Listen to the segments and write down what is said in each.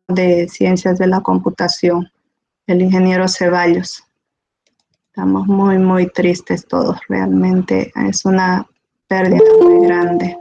de Ciencias de la Computación, el ingeniero Ceballos. Estamos muy, muy tristes todos, realmente es una pérdida muy grande.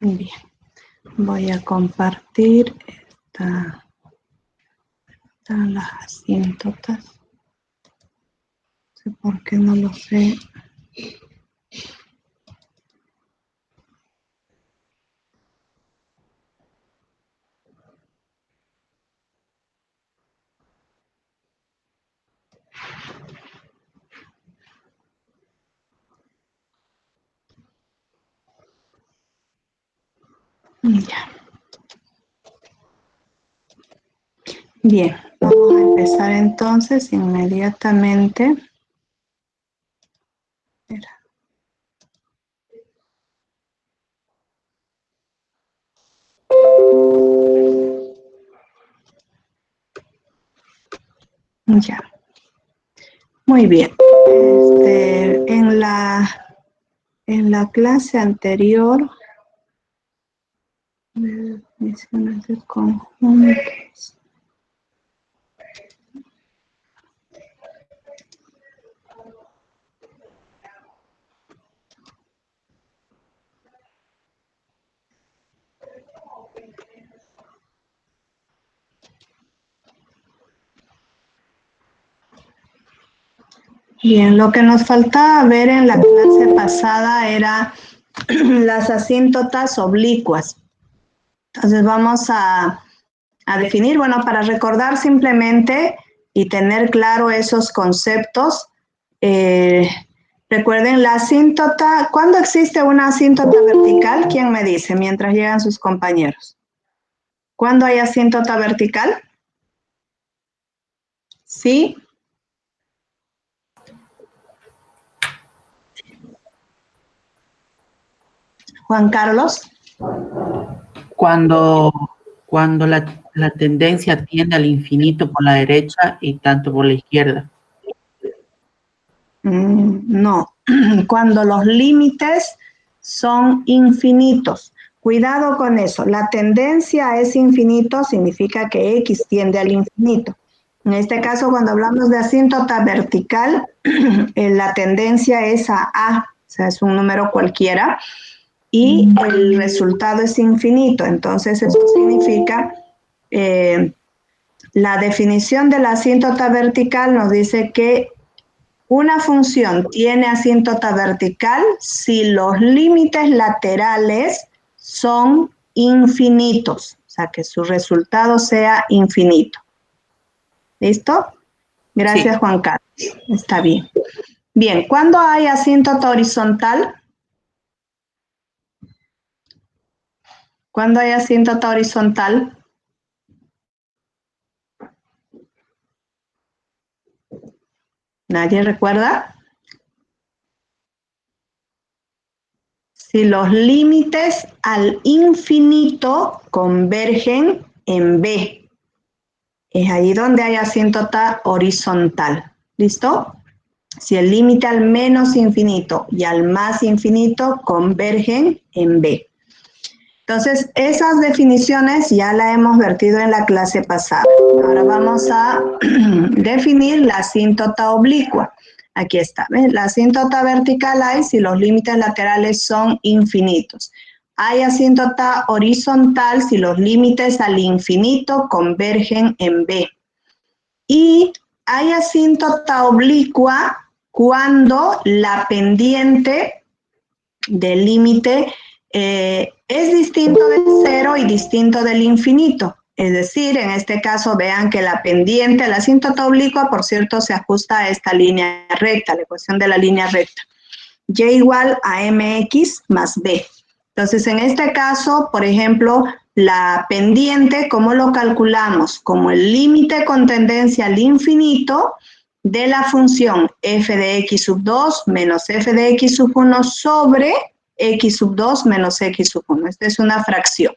Bien, voy a compartir están las asíntotas. No sé por qué no lo sé. Ya. Bien, vamos a empezar entonces inmediatamente. Espera. Ya. Muy bien. En la clase anterior, definiciones de conjuntos. Bien, lo que nos faltaba ver en la clase pasada era las asíntotas oblicuas. Entonces vamos a definir, bueno, para recordar simplemente y tener claro esos conceptos, recuerden la asíntota, ¿cuándo existe una asíntota vertical? ¿Quién me dice mientras llegan sus compañeros? ¿Cuándo hay asíntota vertical? ¿Sí? Juan Carlos. Cuando la tendencia tiende al infinito por la derecha y tanto por la izquierda. No, cuando los límites son infinitos. Cuidado con eso. La tendencia es infinito, significa que X tiende al infinito. En este caso, cuando hablamos de asíntota vertical, la tendencia es a A, o sea, es un número cualquiera, y el resultado es infinito. Entonces, eso significa, la definición de la asíntota vertical nos dice que una función tiene asíntota vertical si los límites laterales son infinitos, o sea, que su resultado sea infinito. ¿Listo? Gracias, sí. Juan Carlos. Está bien. Bien, ¿cuándo hay asíntota horizontal? ¿Cuándo hay asíntota horizontal? ¿Nadie recuerda? Si los límites al infinito convergen en B. Es ahí donde hay asíntota horizontal. ¿Listo? Si el límite al menos infinito y al más infinito convergen en B. Entonces, esas definiciones ya las hemos vertido en la clase pasada. Ahora vamos a definir la asíntota oblicua. Aquí está, ¿ves? La asíntota vertical hay si los límites laterales son infinitos. Hay asíntota horizontal si los límites al infinito convergen en B. Y hay asíntota oblicua cuando la pendiente del límite es distinto del cero y distinto del infinito. Es decir, en este caso vean que la pendiente, la asíntota oblicua, por cierto, se ajusta a esta línea recta, la ecuación de la línea recta. y igual a mx más b. Entonces, en este caso, por ejemplo, la pendiente, ¿cómo lo calculamos? Como el límite con tendencia al infinito de la función f de x sub 2 menos f de x sub 1 sobre x sub 2 menos x sub 1. Esta es una fracción,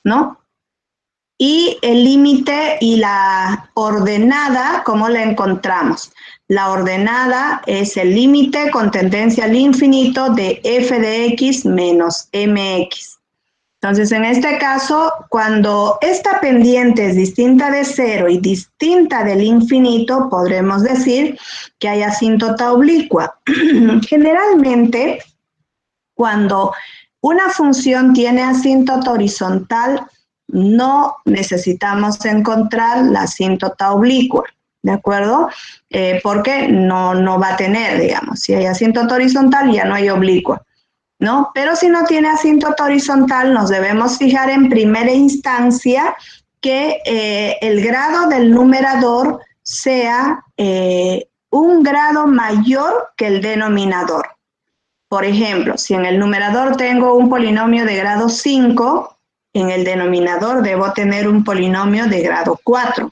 ¿no? Y el límite y la ordenada, ¿cómo la encontramos? La ordenada es el límite con tendencia al infinito de f de x menos mx. Entonces, en este caso, cuando esta pendiente es distinta de 0 y distinta del infinito, podremos decir que hay asíntota oblicua. Generalmente, cuando una función tiene asíntota horizontal, no necesitamos encontrar la asíntota oblicua, ¿de acuerdo? Porque no va a tener, digamos, si hay asíntota horizontal ya no hay oblicua, ¿no? Pero si no tiene asíntota horizontal, nos debemos fijar en primera instancia que el grado del numerador sea un grado mayor que el denominador. Por ejemplo, si en el numerador tengo un polinomio de grado 5, en el denominador debo tener un polinomio de grado 4.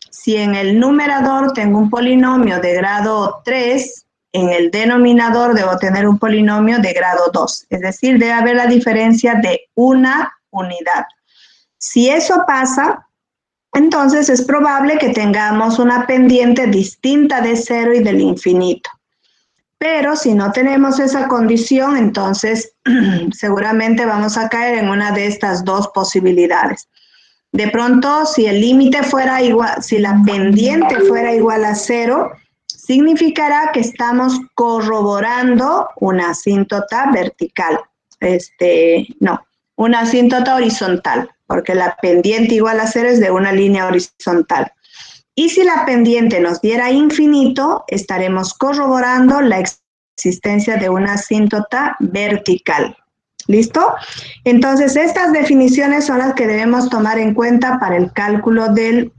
Si en el numerador tengo un polinomio de grado 3, en el denominador debo tener un polinomio de grado 2. Es decir, debe haber la diferencia de una unidad. Si eso pasa, entonces es probable que tengamos una pendiente distinta de 0 y del infinito. Pero si no tenemos esa condición, entonces seguramente vamos a caer en una de estas dos posibilidades. De pronto, si el límite fuera igual, si la pendiente fuera igual a 0, significará que estamos corroborando una asíntota vertical. Una asíntota horizontal, porque la pendiente igual a 0 es de una línea horizontal. Y si la pendiente nos diera infinito, estaremos corroborando la existencia de una asíntota vertical. ¿Listo? Entonces, estas definiciones son las que debemos tomar en cuenta para el cálculo de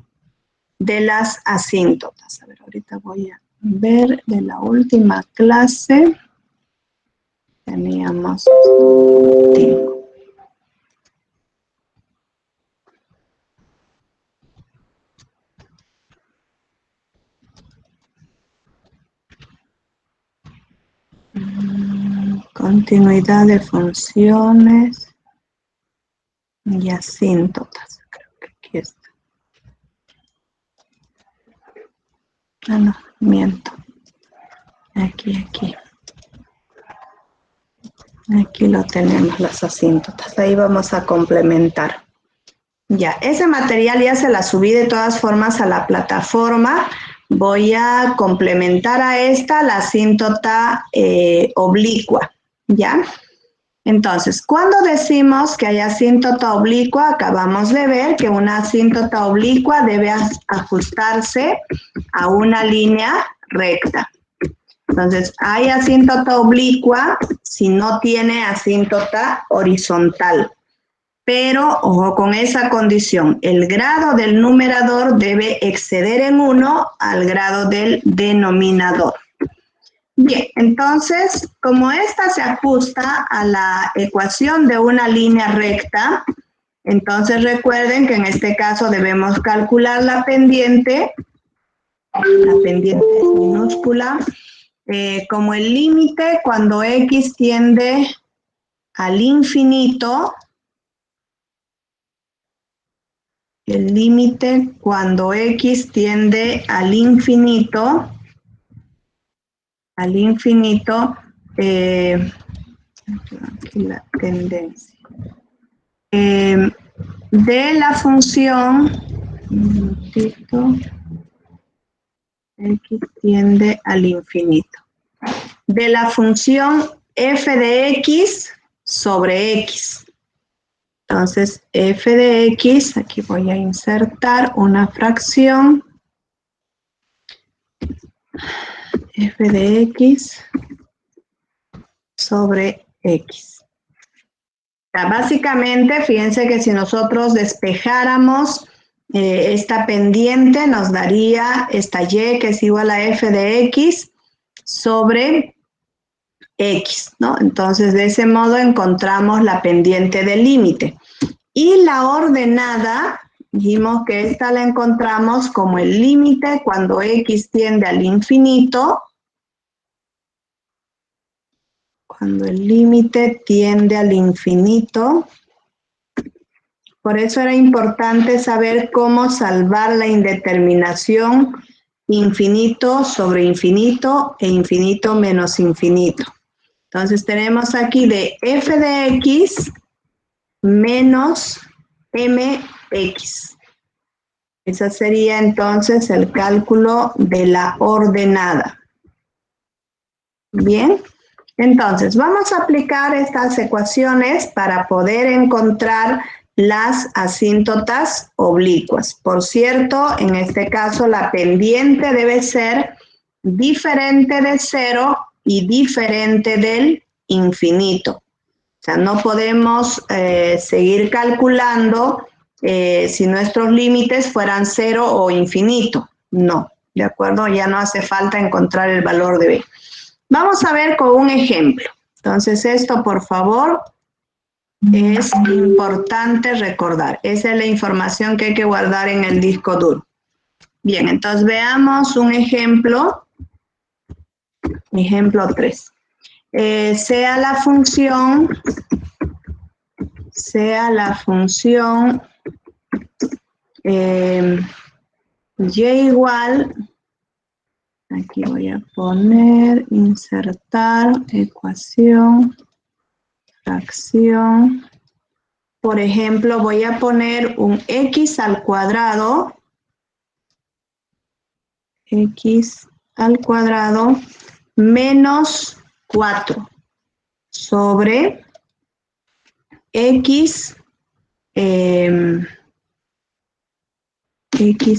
las asíntotas. A ver, ahorita voy a ver de la última clase. Teníamos 5. Continuidad de funciones y asíntotas. Creo que aquí está. Ah, no, miento. Aquí. Aquí lo tenemos, las asíntotas. Ahí vamos a complementar. Ya, ese material ya se la subí de todas formas a la plataforma. Voy a complementar a esta la asíntota oblicua, ¿ya? Entonces, cuando decimos que hay asíntota oblicua, acabamos de ver que una asíntota oblicua debe ajustarse a una línea recta. Entonces, hay asíntota oblicua si no tiene asíntota horizontal. Pero, ojo con esa condición, el grado del numerador debe exceder en 1 al grado del denominador. Bien, entonces, como esta se ajusta a la ecuación de una línea recta, entonces recuerden que en este caso debemos calcular la pendiente es minúscula, como el límite cuando x tiende al infinito, el límite cuando x tiende al infinito, aquí la tendencia, de la función, x tiende al infinito, de la función f de x sobre x. Entonces, f de x, aquí voy a insertar una fracción, f de x sobre x. Básicamente, fíjense que si nosotros despejáramos esta pendiente, nos daría esta y que es igual a f de x sobre X, ¿no? Entonces, de ese modo encontramos la pendiente del límite. Y la ordenada, dijimos que esta la encontramos como el límite cuando X tiende al infinito. Cuando el límite tiende al infinito. Por eso era importante saber cómo salvar la indeterminación infinito sobre infinito e infinito menos infinito. Entonces tenemos aquí de f de x menos mx. Ese sería entonces el cálculo de la ordenada. Bien, entonces vamos a aplicar estas ecuaciones para poder encontrar las asíntotas oblicuas. Por cierto, en este caso la pendiente debe ser diferente de 0 y diferente del infinito. O sea, no podemos seguir calculando si nuestros límites fueran 0 o infinito. No, ¿de acuerdo? Ya no hace falta encontrar el valor de b. Vamos a ver con un ejemplo. Entonces, esto, por favor, es importante recordar. Esa es la información que hay que guardar en el disco duro. Bien, entonces veamos un ejemplo. Ejemplo 3. Sea la función y igual, aquí voy a poner, insertar, ecuación, fracción. Por ejemplo, voy a poner un x al cuadrado menos 4 sobre x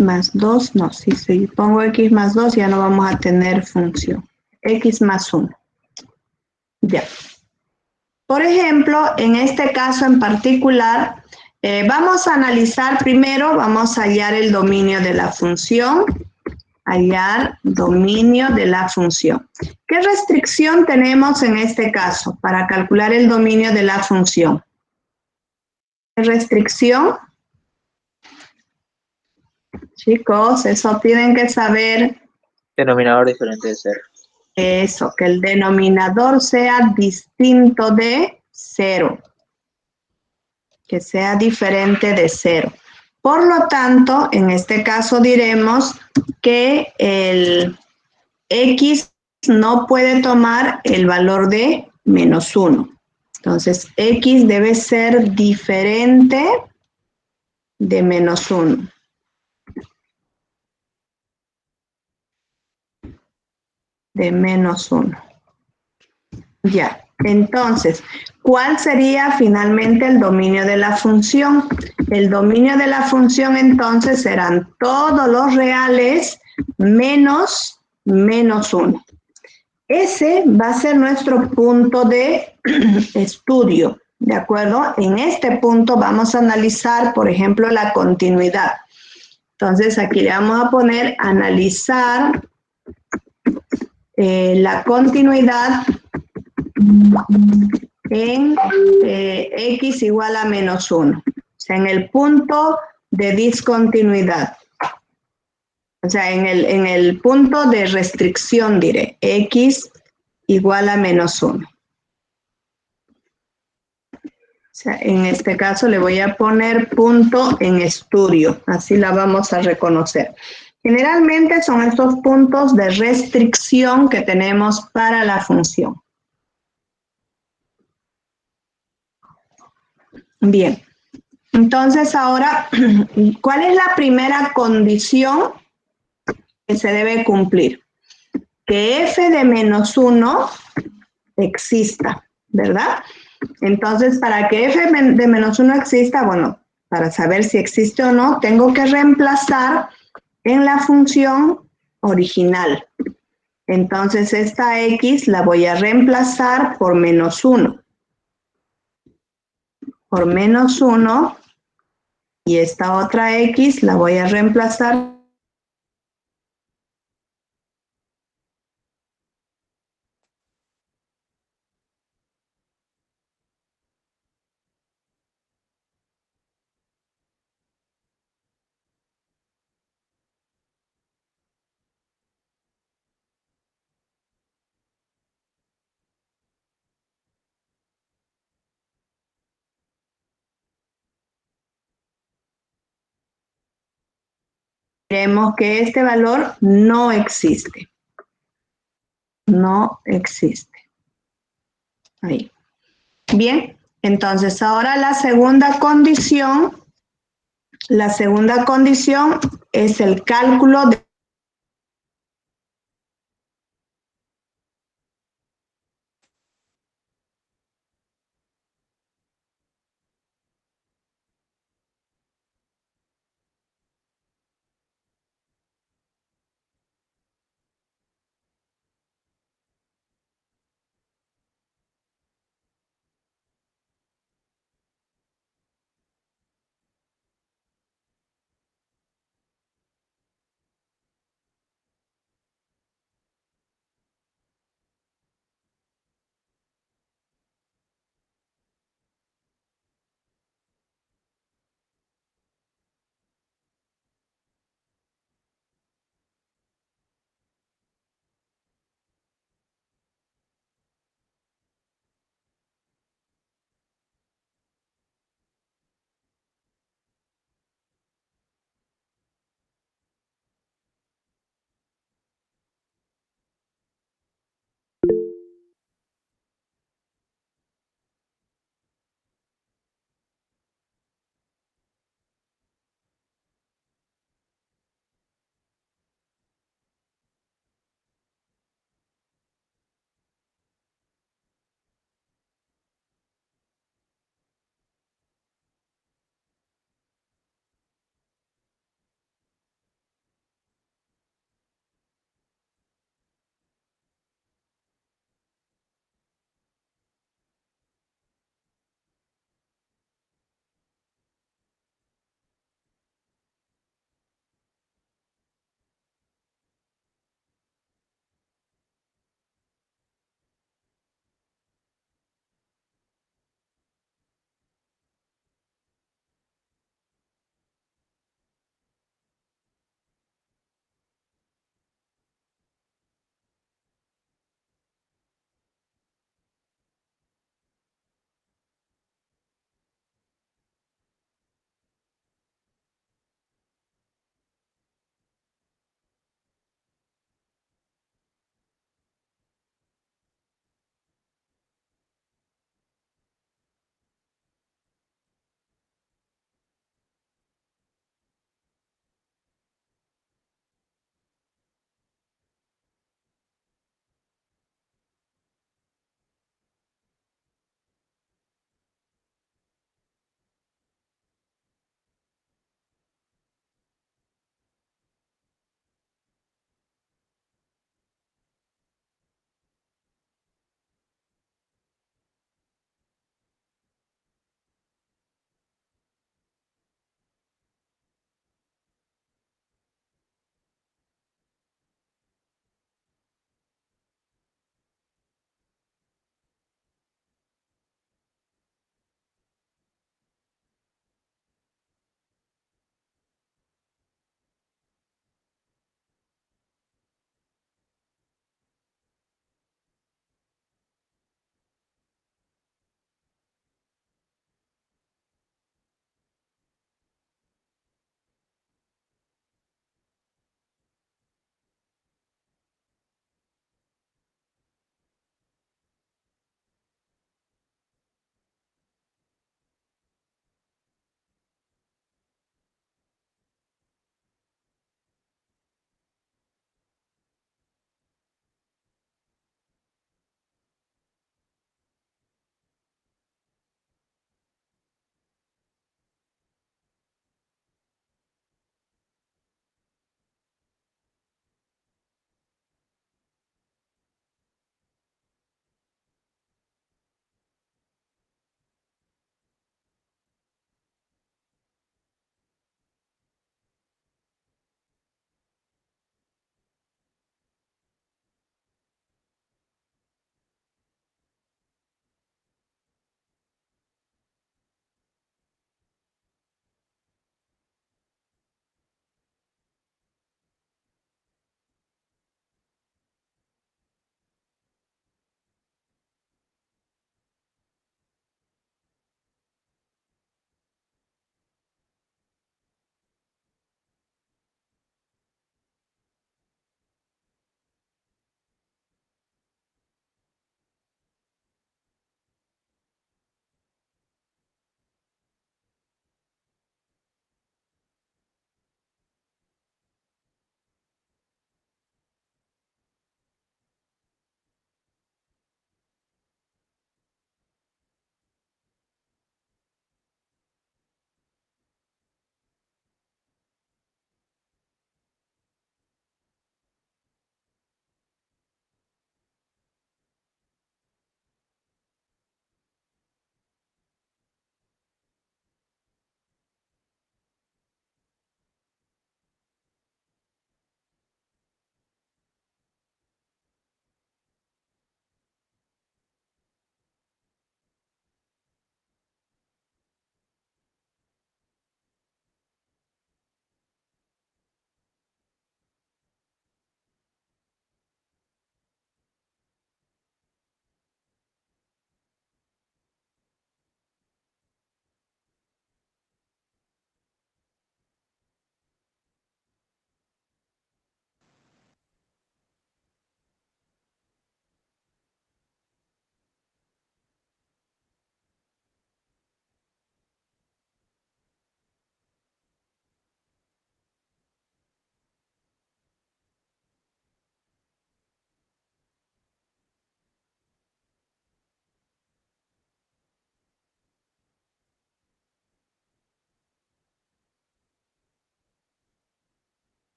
más 2, no, si pongo x más 2 ya no vamos a tener función. X más 1. Ya. Por ejemplo, en este caso en particular, vamos a analizar primero, vamos a hallar el dominio de la función. Hallar dominio de la función. ¿Qué restricción tenemos en este caso para calcular el dominio de la función? ¿Qué restricción? Chicos, eso tienen que saber. Denominador diferente de 0. Eso, que el denominador sea distinto de 0. Que sea diferente de 0. Por lo tanto, en este caso diremos que el x no puede tomar el valor de menos 1. Entonces, x debe ser diferente de menos 1. De menos 1. Ya, entonces, ¿cuál sería finalmente el dominio de la función? El dominio de la función entonces serán todos los reales menos 1. Ese va a ser nuestro punto de estudio, ¿de acuerdo? En este punto vamos a analizar, por ejemplo, la continuidad. Entonces, aquí le vamos a poner analizar la continuidad en x igual a menos 1. O sea, en el punto de discontinuidad. O sea, en el punto de restricción, diré, x igual a menos 1. O sea, en este caso le voy a poner punto en estudio, así la vamos a reconocer. Generalmente son estos puntos de restricción que tenemos para la función. Bien, entonces ahora, ¿cuál es la primera condición que se debe cumplir? Que f de menos 1 exista, ¿verdad? Entonces, para que f de menos 1 exista, bueno, para saber si existe o no, tengo que reemplazar en la función original. Entonces, esta x la voy a reemplazar por menos 1. Por menos 1, y esta otra x la voy a reemplazar Diremos que este valor no existe. No existe. Ahí. Bien, entonces ahora la segunda condición es el cálculo de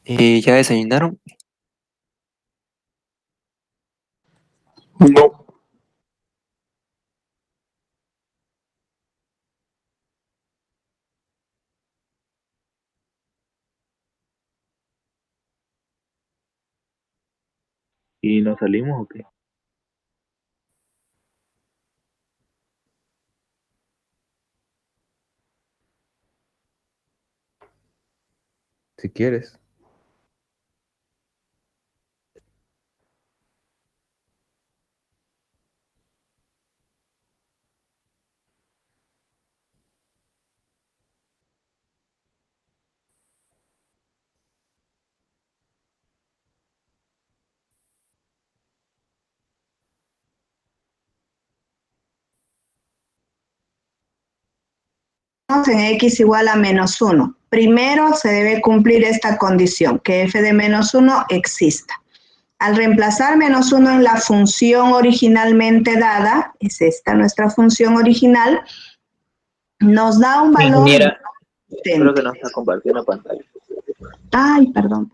¿Ya desayunaron? No. ¿Y nos salimos o qué? Si quieres. En x igual a menos 1. Primero se debe cumplir esta condición, que f de menos 1 exista. Al reemplazar menos 1 en la función originalmente dada, es esta nuestra función original, nos da un valor Ingeniera, creo que idéntico. nos ha compartido una pantalla. Ay, perdón.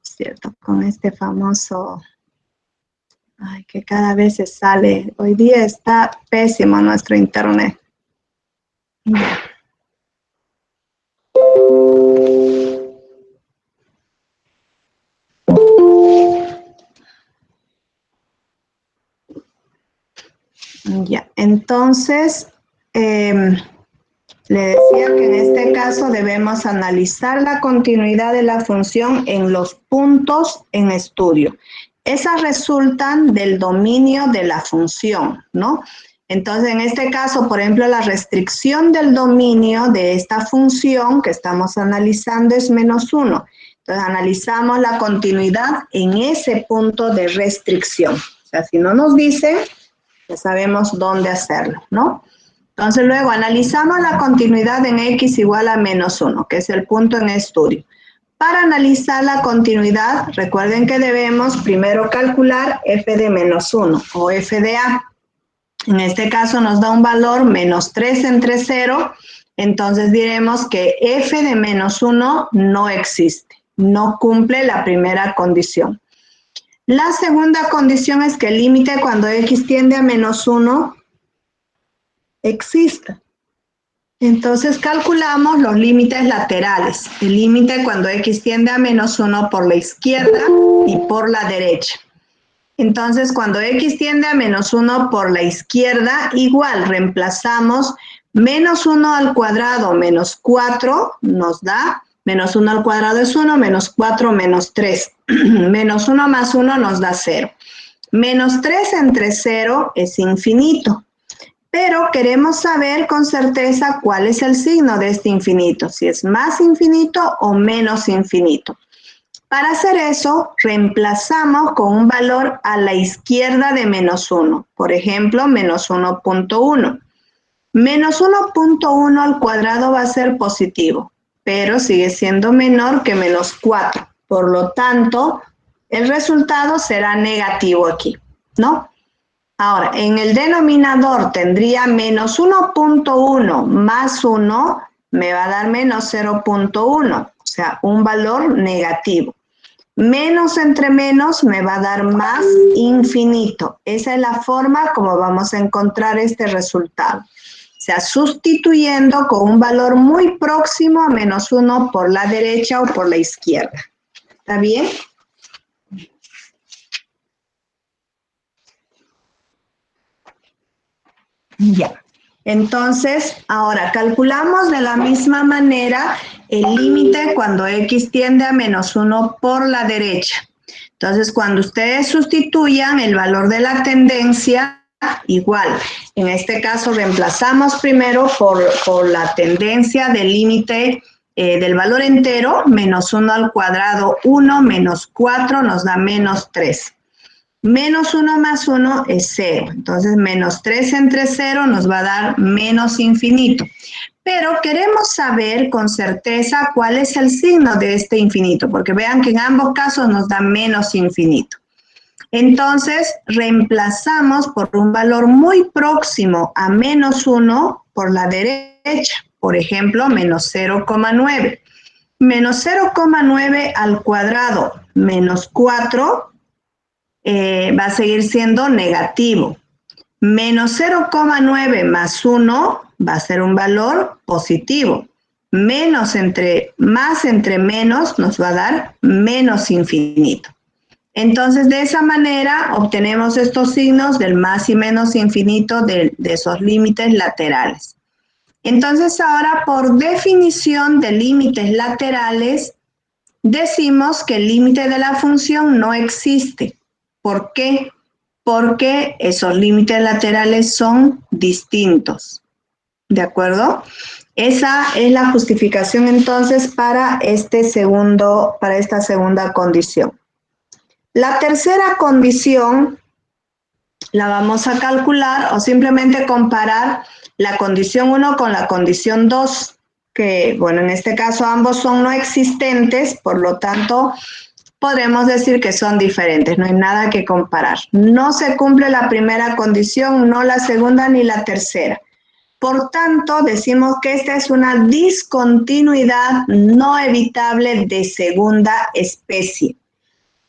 Cierto, con este famoso... Ay, que cada vez se sale. Hoy día está pésimo nuestro internet. Ya, entonces, le decía que en este caso debemos analizar la continuidad de la función en los puntos en estudio. Esas resultan del dominio de la función, ¿no? Entonces, en este caso, por ejemplo, la restricción del dominio de esta función que estamos analizando es menos 1. Entonces, analizamos la continuidad en ese punto de restricción. O sea, si no nos dice, ya sabemos dónde hacerlo, ¿no? Entonces, luego analizamos la continuidad en x igual a menos 1, que es el punto en estudio. Para analizar la continuidad, recuerden que debemos primero calcular f de menos 1 o f de a. En este caso nos da un valor menos 3 entre 0, entonces diremos que f de menos 1 no existe, no cumple la primera condición. La segunda condición es que el límite cuando x tiende a menos 1 exista. Entonces calculamos los límites laterales. El límite cuando x tiende a menos 1 por la izquierda y por la derecha. Entonces cuando x tiende a menos 1 por la izquierda, igual reemplazamos menos 1 al cuadrado menos 4 nos da, menos 1 al cuadrado es 1, menos 4 menos 3. Menos 1 más 1 nos da 0. Menos 3 entre 0 es infinito. Pero queremos saber con certeza cuál es el signo de este infinito, si es más infinito o menos infinito. Para hacer eso, reemplazamos con un valor a la izquierda de menos 1. Por ejemplo, menos 1.1. Menos 1.1 al cuadrado va a ser positivo, pero sigue siendo menor que menos 4. Por lo tanto, el resultado será negativo aquí, ¿no? Ahora, en el denominador tendría menos 1.1 más 1, me va a dar menos 0.1, o sea, un valor negativo. Menos entre menos me va a dar más infinito. Esa es la forma como vamos a encontrar este resultado. O sea, sustituyendo con un valor muy próximo a menos 1 por la derecha o por la izquierda. ¿Está bien? Ya. Entonces, ahora calculamos de la misma manera el límite cuando x tiende a menos 1 por la derecha. Entonces, cuando ustedes sustituyan el valor de la tendencia, igual. En este caso, reemplazamos primero por la tendencia del límite del valor entero, menos 1 al cuadrado 1, menos 4 nos da menos 3. Menos 1 más 1 es 0. Entonces, menos 3 entre 0 nos va a dar menos infinito. Pero queremos saber con certeza cuál es el signo de este infinito, porque vean que en ambos casos nos da menos infinito. Entonces, reemplazamos por un valor muy próximo a menos 1 por la derecha. Por ejemplo, menos 0,9. Menos 0,9 al cuadrado menos 4 va a seguir siendo negativo. Menos 0,9 más 1 va a ser un valor positivo. Más entre menos nos va a dar menos infinito. Entonces, de esa manera obtenemos estos signos del más y menos infinito de esos límites laterales. Entonces, ahora, por definición de límites laterales, decimos que el límite de la función no existe. ¿Por qué? Porque esos límites laterales son distintos. ¿De acuerdo? Esa es la justificación entonces para esta segunda condición. La tercera condición la vamos a calcular o simplemente comparar la condición 1 con la condición 2, que bueno, en este caso ambos son no existentes, por lo tanto podremos decir que son diferentes, no hay nada que comparar. No se cumple la primera condición, no la segunda ni la tercera. Por tanto, decimos que esta es una discontinuidad no evitable de segunda especie,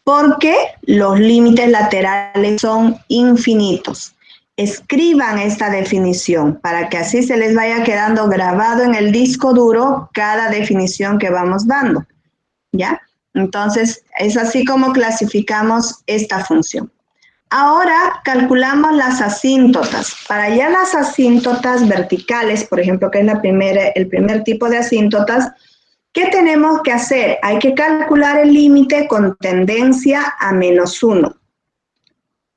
porque los límites laterales son infinitos. Escriban esta definición para que así se les vaya quedando grabado en el disco duro cada definición que vamos dando, ¿ya? Entonces, es así como clasificamos esta función. Ahora calculamos las asíntotas. Para hallar las asíntotas verticales, por ejemplo, que es el primer tipo de asíntotas, ¿qué tenemos que hacer? Hay que calcular el límite con tendencia a menos 1,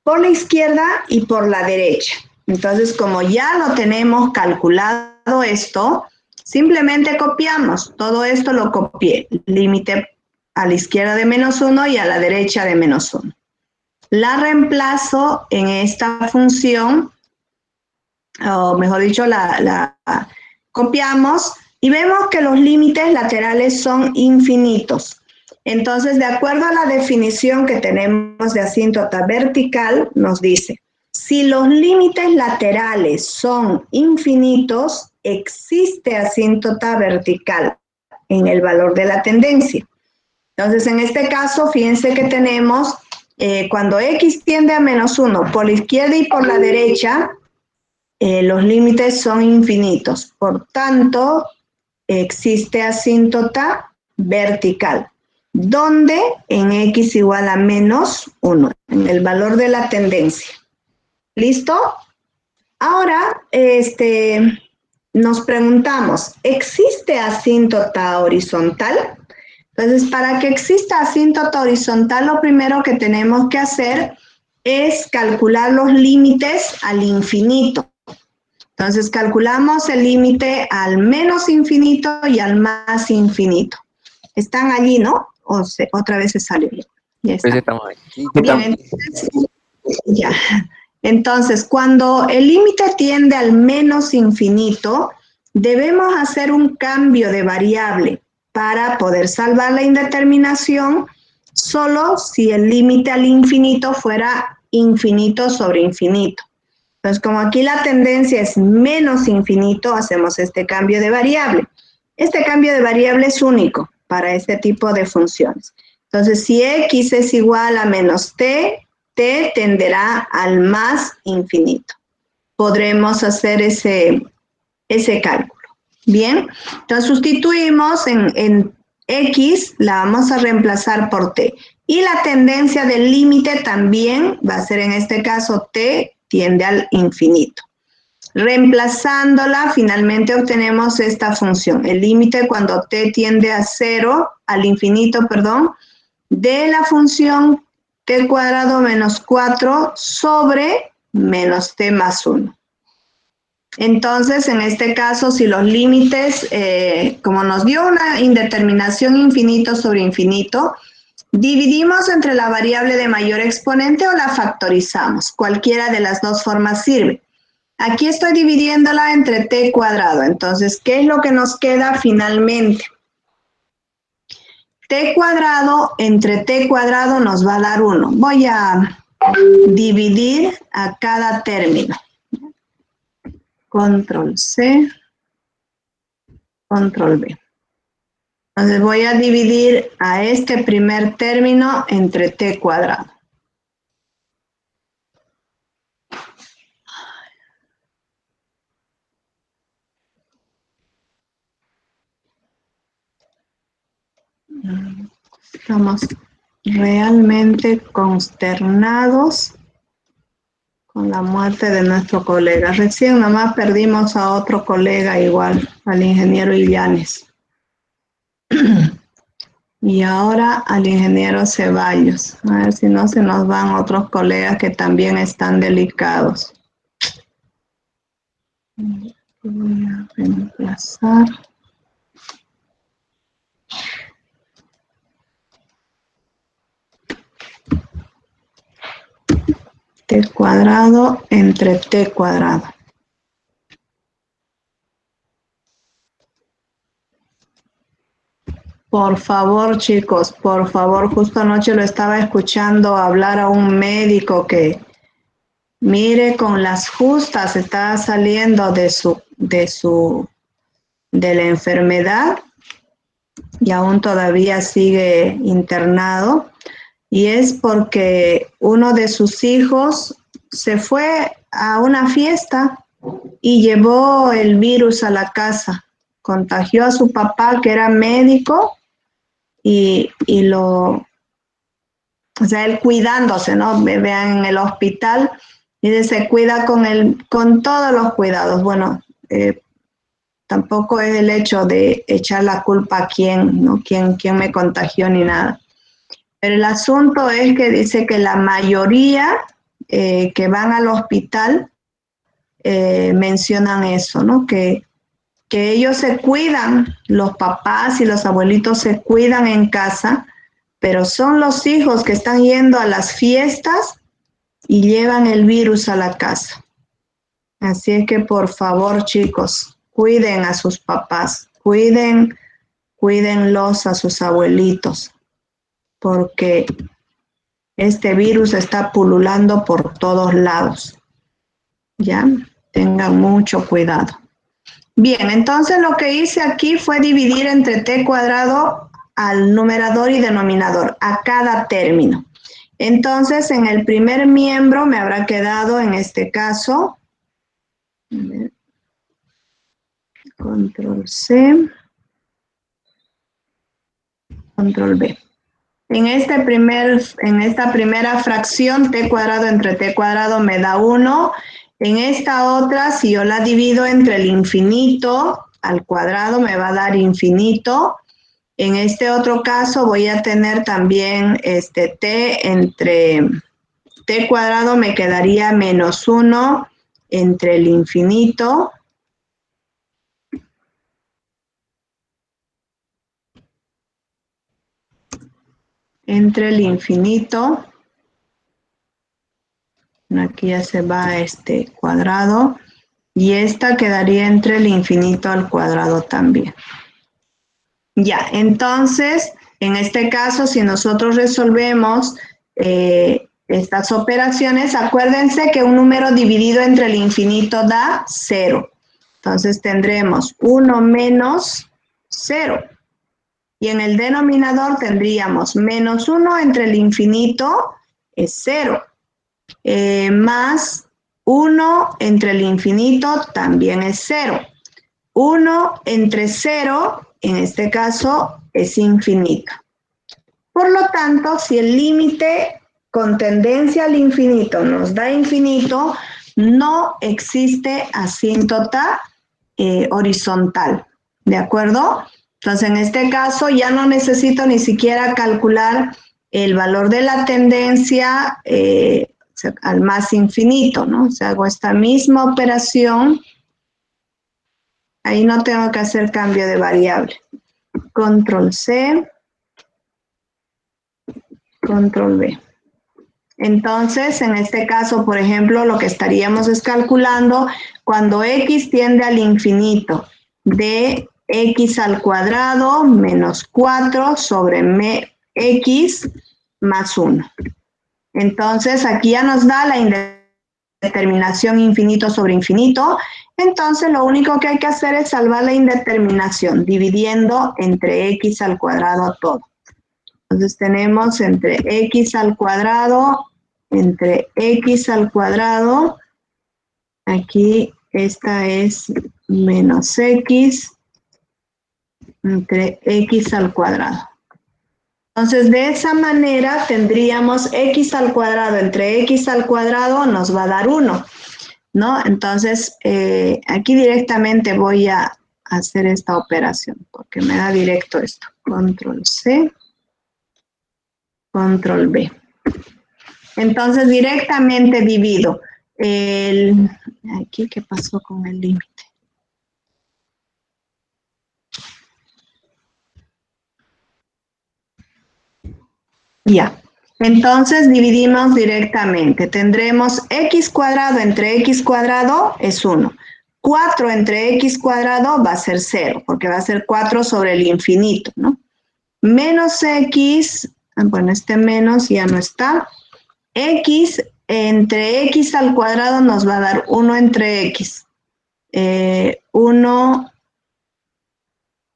por la izquierda y por la derecha. Entonces, como ya lo tenemos calculado esto, simplemente copiamos. Todo esto lo copié. Límite a la izquierda de menos 1 y a la derecha de menos 1. La reemplazo en esta función, o mejor dicho, la copiamos y vemos que los límites laterales son infinitos. Entonces, de acuerdo a la definición que tenemos de asíntota vertical, nos dice, si los límites laterales son infinitos, existe asíntota vertical en el valor de la tendencia. Entonces, en este caso, fíjense que tenemos, cuando x tiende a menos 1 por la izquierda y por la derecha, los límites son infinitos. Por tanto, existe asíntota vertical, donde en x igual a menos 1, en el valor de la tendencia. ¿Listo? Ahora, nos preguntamos, ¿existe asíntota horizontal? Entonces, para que exista asíntota horizontal, lo primero que tenemos que hacer es calcular los límites al infinito. Entonces, calculamos el límite al menos infinito y al más infinito. Están allí, ¿no? Otra vez se salió. Ya está. Pues estamos aquí. Bien, entonces, cuando el límite tiende al menos infinito, debemos hacer un cambio de variable para poder salvar la indeterminación solo si el límite al infinito fuera infinito sobre infinito. Entonces, como aquí la tendencia es menos infinito, hacemos este cambio de variable. Este cambio de variable es único para este tipo de funciones. Entonces, si x es igual a menos t, t tenderá al más infinito. Podremos hacer ese cálculo. Bien, entonces sustituimos en x, la vamos a reemplazar por t. Y la tendencia del límite también va a ser en este caso t tiende al infinito. Reemplazándola, finalmente obtenemos esta función. El límite cuando t tiende a 0, al infinito, perdón, de la función t cuadrado menos 4 sobre menos t más 1. Entonces, en este caso, si los límites, como nos dio una indeterminación infinito sobre infinito, dividimos entre la variable de mayor exponente o la factorizamos. Cualquiera de las dos formas sirve. Aquí estoy dividiéndola entre t cuadrado. Entonces, ¿qué es lo que nos queda finalmente? T cuadrado entre t cuadrado nos va a dar 1. Voy a dividir a cada término. Control C, Control V. Entonces voy a dividir a este primer término entre t cuadrado. Estamos realmente consternados con la muerte de nuestro colega. Recién nomás perdimos a otro colega igual, al ingeniero Illanes. Y ahora al ingeniero Ceballos. A ver si no se nos van otros colegas que también están delicados. Voy a reemplazar. T cuadrado entre t cuadrado. Por favor, chicos, por favor, justo anoche lo estaba escuchando hablar a un médico que, mire, con las justas estaba saliendo de la enfermedad y aún todavía sigue internado. Y es porque uno de sus hijos se fue a una fiesta y llevó el virus a la casa. Contagió a su papá, que era médico, y o sea, él cuidándose, ¿no? Vean en el hospital, y se cuida con todos los cuidados. Bueno, tampoco es el hecho de echar la culpa a quién, ¿no? Quién me contagió ni nada. Pero el asunto es que dice que la mayoría que van al hospital mencionan eso, ¿no? Que ellos se cuidan, los papás y los abuelitos se cuidan en casa, pero son los hijos que están yendo a las fiestas y llevan el virus a la casa. Así es que por favor, chicos, cuiden a sus papás, cuídenlos a sus abuelitos, porque este virus está pululando por todos lados. ¿Ya? Tengan mucho cuidado. Bien, entonces lo que hice aquí fue dividir entre t cuadrado al numerador y denominador, a cada término. Entonces, en el primer miembro me habrá quedado, en este caso, control C, control B. En esta primera fracción, t cuadrado entre t cuadrado me da 1. En esta otra, si yo la divido entre el infinito al cuadrado, me va a dar infinito. En este otro caso voy a tener también t entre t cuadrado, me quedaría menos 1 entre el infinito. Entre el infinito. Aquí ya se va este cuadrado. Y esta quedaría entre el infinito al cuadrado también. Ya, entonces, en este caso, si nosotros resolvemos estas operaciones, acuérdense que un número dividido entre el infinito da 0. Entonces tendremos 1 menos 0. Y en el denominador tendríamos menos 1 entre el infinito es 0. Más 1 entre el infinito también es 0. 1 entre 0, en este caso, es infinito. Por lo tanto, si el límite con tendencia al infinito nos da infinito, no existe asíntota horizontal. ¿De acuerdo? Entonces, en este caso, ya no necesito ni siquiera calcular el valor de la tendencia al más infinito, ¿no? O sea, hago esta misma operación. Ahí no tengo que hacer cambio de variable. Control C, control V. Entonces, en este caso, por ejemplo, lo que estaríamos es calculando cuando x tiende al infinito de x al cuadrado menos 4 sobre x más 1. Entonces, aquí ya nos da la indeterminación infinito sobre infinito, entonces lo único que hay que hacer es salvar la indeterminación, dividiendo entre x al cuadrado todo. Entonces tenemos entre x al cuadrado, aquí esta es menos x, entre x al cuadrado. Entonces, de esa manera tendríamos x al cuadrado entre x al cuadrado nos va a dar 1, ¿no? Entonces, aquí directamente voy a hacer esta operación, porque me da directo esto. Control C, Control B. Entonces, directamente divido el... Aquí, ¿qué pasó con el límite? Ya, entonces dividimos directamente. Tendremos x cuadrado entre x cuadrado es 1. 4 entre x cuadrado va a ser 0, porque va a ser 4 sobre el infinito, ¿no? Menos x, bueno, este menos ya no está. X entre x al cuadrado nos va a dar 1 entre x. 1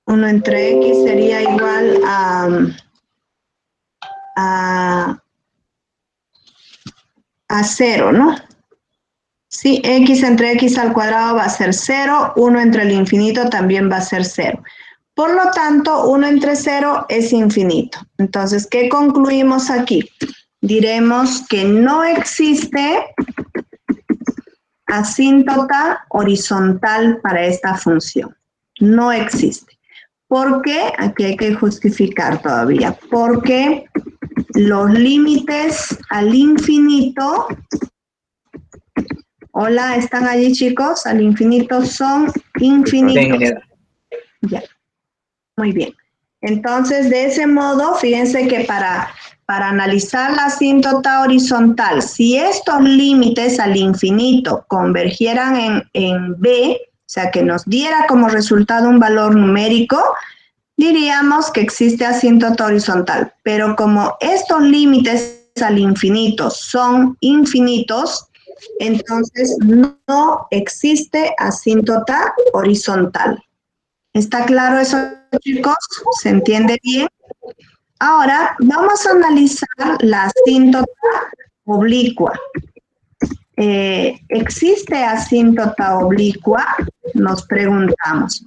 entre x sería igual a 0, ¿no? Sí, x entre x al cuadrado va a ser 0, 1 entre el infinito también va a ser 0. Por lo tanto, 1 entre 0 es infinito. Entonces, ¿qué concluimos aquí? Diremos que no existe asíntota horizontal para esta función. No existe. ¿Por qué? Aquí hay que justificar todavía. Porque los límites al infinito, hola, ¿están allí chicos? Al infinito son infinitos. Ya, muy bien. Entonces, de ese modo, fíjense que para analizar la asíntota horizontal, si estos límites al infinito convergieran en B, o sea, que nos diera como resultado un valor numérico, diríamos que existe asíntota horizontal. Pero como estos límites al infinito son infinitos, entonces no existe asíntota horizontal. ¿Está claro eso, chicos? ¿Se entiende bien? Ahora vamos a analizar la asíntota oblicua. ¿Existe asíntota oblicua? Nos preguntamos.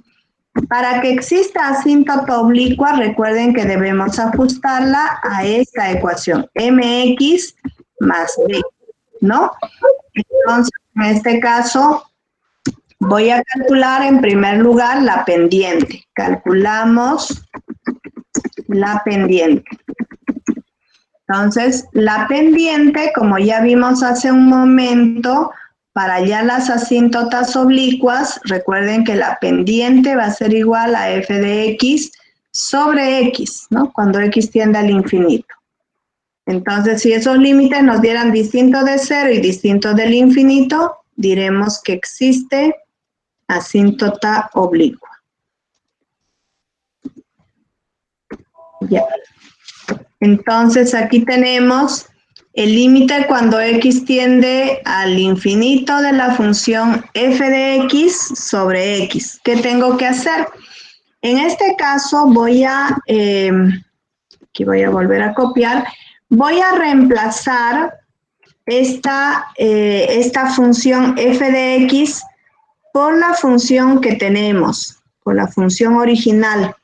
Para que exista asíntota oblicua, recuerden que debemos ajustarla a esta ecuación, mx más b, ¿no? Entonces, en este caso, voy a calcular en primer lugar la pendiente. Calculamos la pendiente. Entonces, la pendiente, como ya vimos hace un momento, para ya las asíntotas oblicuas, recuerden que la pendiente va a ser igual a f de x sobre x, ¿no? Cuando x tiende al infinito. Entonces, si esos límites nos dieran distinto de 0 y distinto del infinito, diremos que existe asíntota oblicua. Ya. Entonces, aquí tenemos el límite cuando x tiende al infinito de la función f de x sobre x. ¿Qué tengo que hacer? En este caso voy a, aquí voy a volver a copiar, voy a reemplazar esta función f de x por la función que tenemos, por la función original.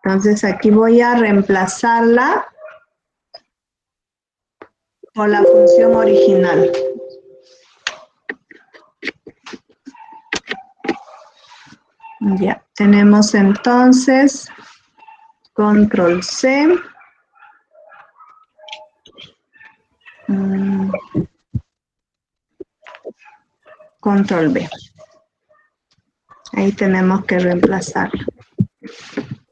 Entonces aquí voy a reemplazarla por la función original. Ya, tenemos entonces control C. Control B. Ahí tenemos que reemplazarla.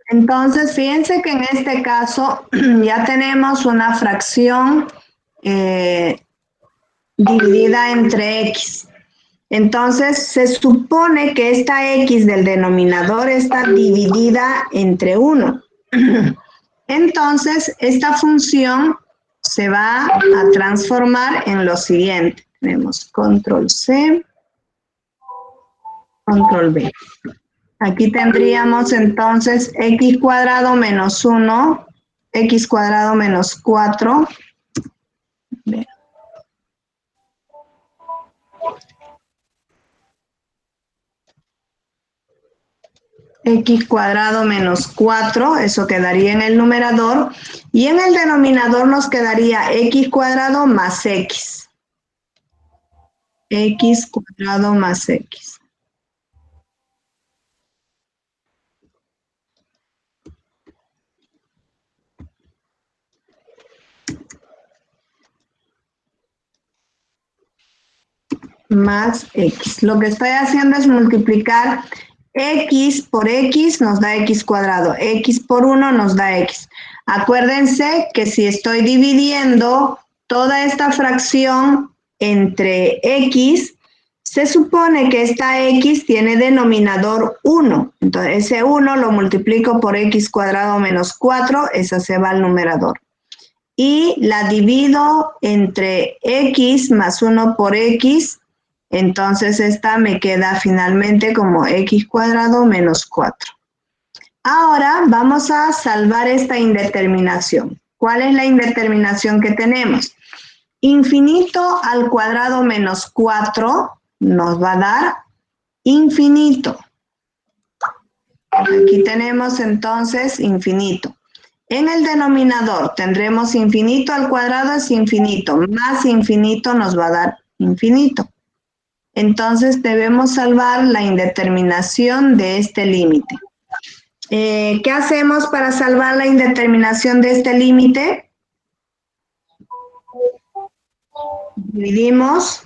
Entonces, fíjense que en este caso ya tenemos una fracción dividida entre x. Entonces, se supone que esta x del denominador está dividida entre 1. Entonces, esta función se va a transformar en lo siguiente. Tenemos control C, control B. Aquí tendríamos entonces x cuadrado menos 1, x cuadrado menos 4. B. X cuadrado menos 4, eso quedaría en el numerador, y en el denominador nos quedaría x cuadrado más x. X cuadrado más x. Más x. Lo que estoy haciendo es multiplicar x por x nos da x cuadrado, x por 1 nos da x. Acuérdense que si estoy dividiendo toda esta fracción entre x, se supone que esta x tiene denominador 1. Entonces ese 1 lo multiplico por x cuadrado menos 4, esa se va al numerador. Y la divido entre x más 1 por x, entonces esta me queda finalmente como x cuadrado menos 4. Ahora vamos a salvar esta indeterminación. ¿Cuál es la indeterminación que tenemos? Infinito al cuadrado menos 4 nos va a dar infinito. Aquí tenemos entonces infinito. En el denominador tendremos infinito al cuadrado es infinito, más infinito nos va a dar infinito. Entonces debemos salvar la indeterminación de este límite. ¿Qué hacemos para salvar la indeterminación de este límite? Dividimos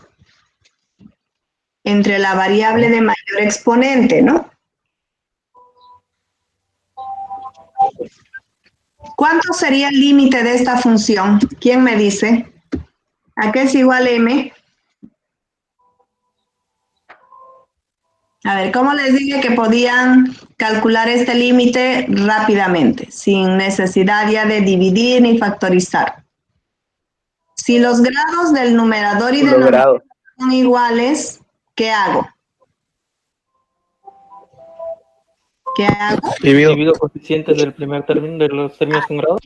entre la variable de mayor exponente, ¿no? ¿Cuánto sería el límite de esta función? ¿Quién me dice? ¿A qué es igual m? A ver, ¿cómo les dije que podían calcular este límite rápidamente, sin necesidad ya de dividir ni factorizar? Si los grados del numerador y denominador son iguales, ¿qué hago? ¿Qué hago? Divido coeficientes del primer término de los términos con grado.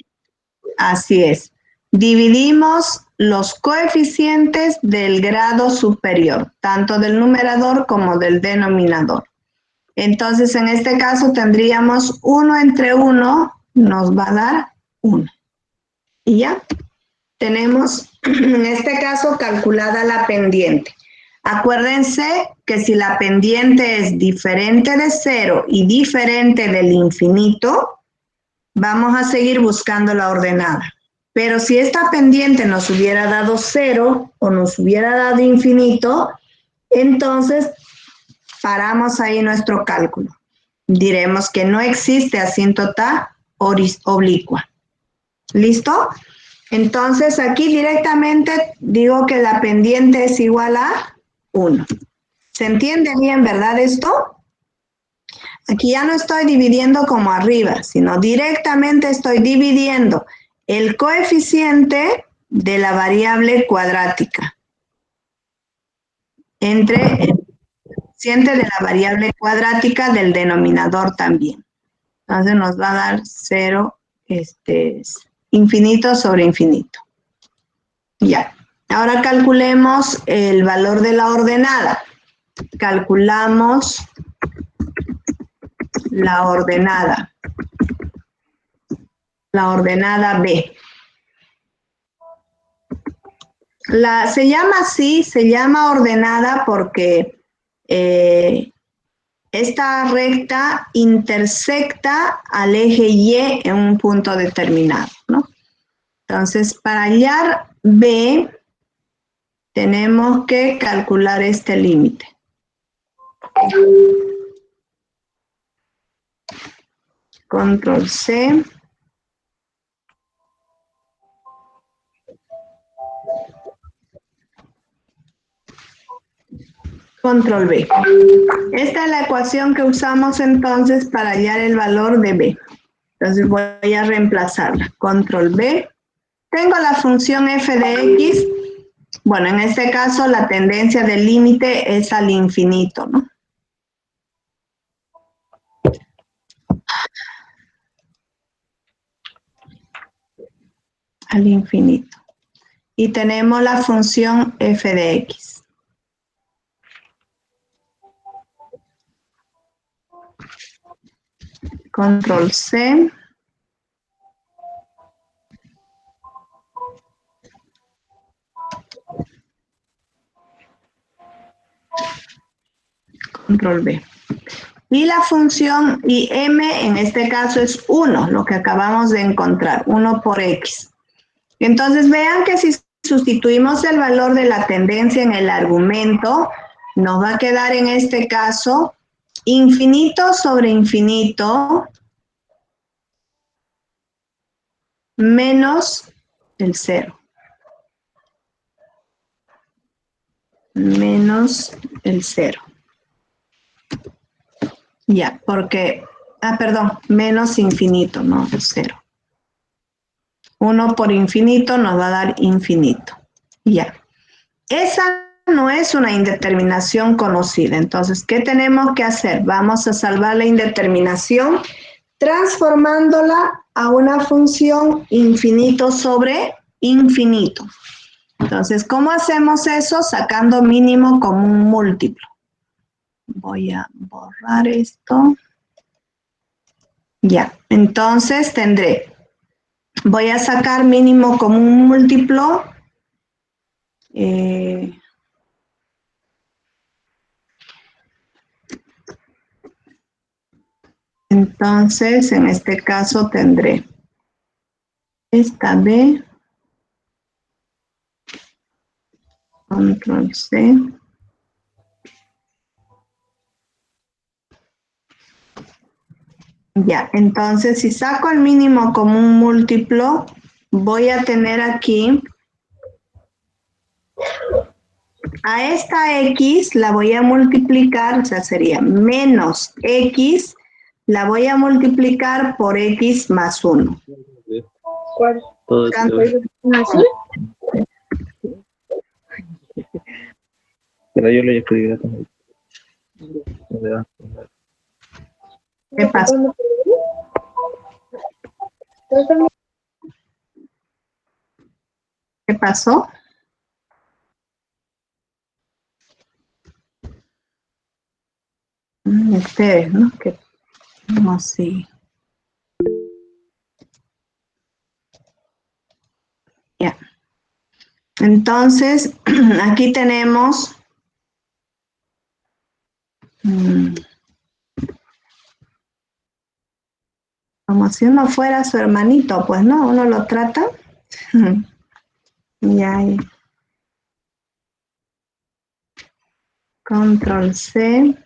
Así es. Dividimos los coeficientes del grado superior, tanto del numerador como del denominador. Entonces, en este caso tendríamos 1 entre 1, nos va a dar 1. Y ya tenemos, en este caso, calculada la pendiente. Acuérdense que si la pendiente es diferente de 0 y diferente del infinito, vamos a seguir buscando la ordenada. Pero si esta pendiente nos hubiera dado 0 o nos hubiera dado infinito, entonces paramos ahí nuestro cálculo. Diremos que no existe asíntota oblicua. ¿Listo? Entonces aquí directamente digo que la pendiente es igual a 1. ¿Se entiende bien, verdad esto? Aquí ya no estoy dividiendo como arriba, sino directamente estoy dividiendo el coeficiente de la variable cuadrática entre el coeficiente de la variable cuadrática del denominador también. Entonces nos va a dar 0, infinito sobre infinito. Ya. Ahora calculemos el valor de la ordenada. Calculamos la ordenada. La ordenada B. Se llama así, se llama ordenada porque esta recta intersecta al eje Y en un punto determinado, ¿no? Entonces, para hallar B, tenemos que calcular este límite. Control C. Control B. Esta es la ecuación que usamos entonces para hallar el valor de B. Entonces voy a reemplazarla. Control B. Tengo la función f de x. Bueno, en este caso la tendencia del límite es al infinito, ¿no? Al infinito. Y tenemos la función f de x. Control C. Control B. Y la función, y m en este caso es 1, lo que acabamos de encontrar, 1 por x. Entonces vean que si sustituimos el valor de la tendencia en el argumento, nos va a quedar en este caso infinito sobre infinito menos el 0. Menos el 0. Ya, porque, perdón, menos infinito, no 0. 1 por infinito nos va a dar infinito. Ya. Esa no es una indeterminación conocida. Entonces, ¿qué tenemos que hacer? Vamos a salvar la indeterminación transformándola a una función infinito sobre infinito. Entonces, ¿cómo hacemos eso? Sacando mínimo común múltiplo. Voy a borrar esto. Ya, entonces tendré, voy a sacar mínimo común múltiplo. Entonces, en este caso tendré esta B, control C, ya, entonces si saco el mínimo común múltiplo, voy a tener aquí a esta X, la voy a multiplicar, o sea, sería menos X, la voy a multiplicar por X más 1. ¿Cuál? Todo esto. ¿Azul? Pero yo lo escribiré como. ¿Qué pasó? ¿Qué pasó? Ustedes, ¿no? Que no así. Ya. Entonces, aquí tenemos como si uno fuera su hermanito, pues no, uno lo trata. Y ahí. Control C.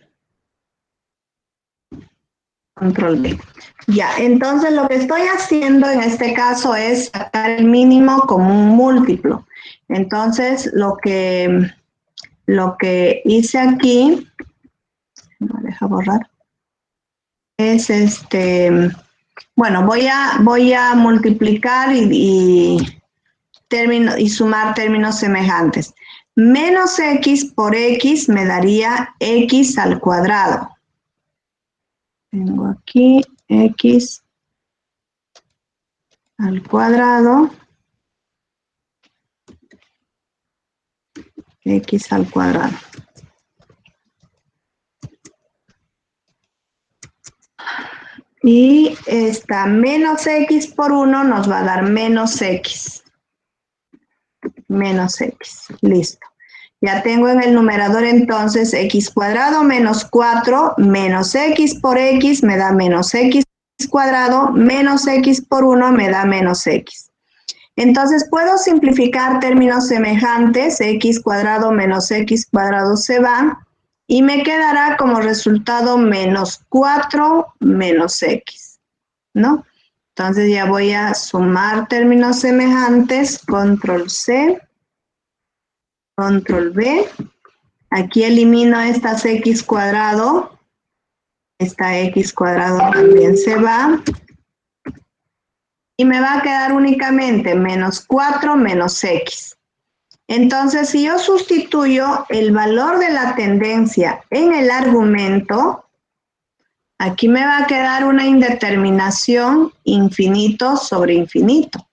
Control B. Ya, entonces lo que estoy haciendo en este caso es sacar el mínimo común múltiplo. Entonces, lo que hice aquí, no deja borrar, es bueno, voy a multiplicar y sumar términos semejantes. Menos X por X me daría X al cuadrado. Tengo aquí X al cuadrado. X al cuadrado. Y esta menos X por 1 nos va a dar menos X. Menos X. Listo. Ya tengo en el numerador entonces X cuadrado menos 4 menos X por X me da menos X cuadrado menos X por 1 me da menos X. Entonces puedo simplificar términos semejantes, X cuadrado menos X cuadrado se va y me quedará como resultado menos 4 menos X, ¿no? Entonces ya voy a sumar términos semejantes, control C, control B. Aquí elimino estas X cuadrado, esta X cuadrado también se va. Y me va a quedar únicamente menos 4 menos X. Entonces, si yo sustituyo el valor de la tendencia en el argumento, aquí me va a quedar una indeterminación infinito sobre infinito.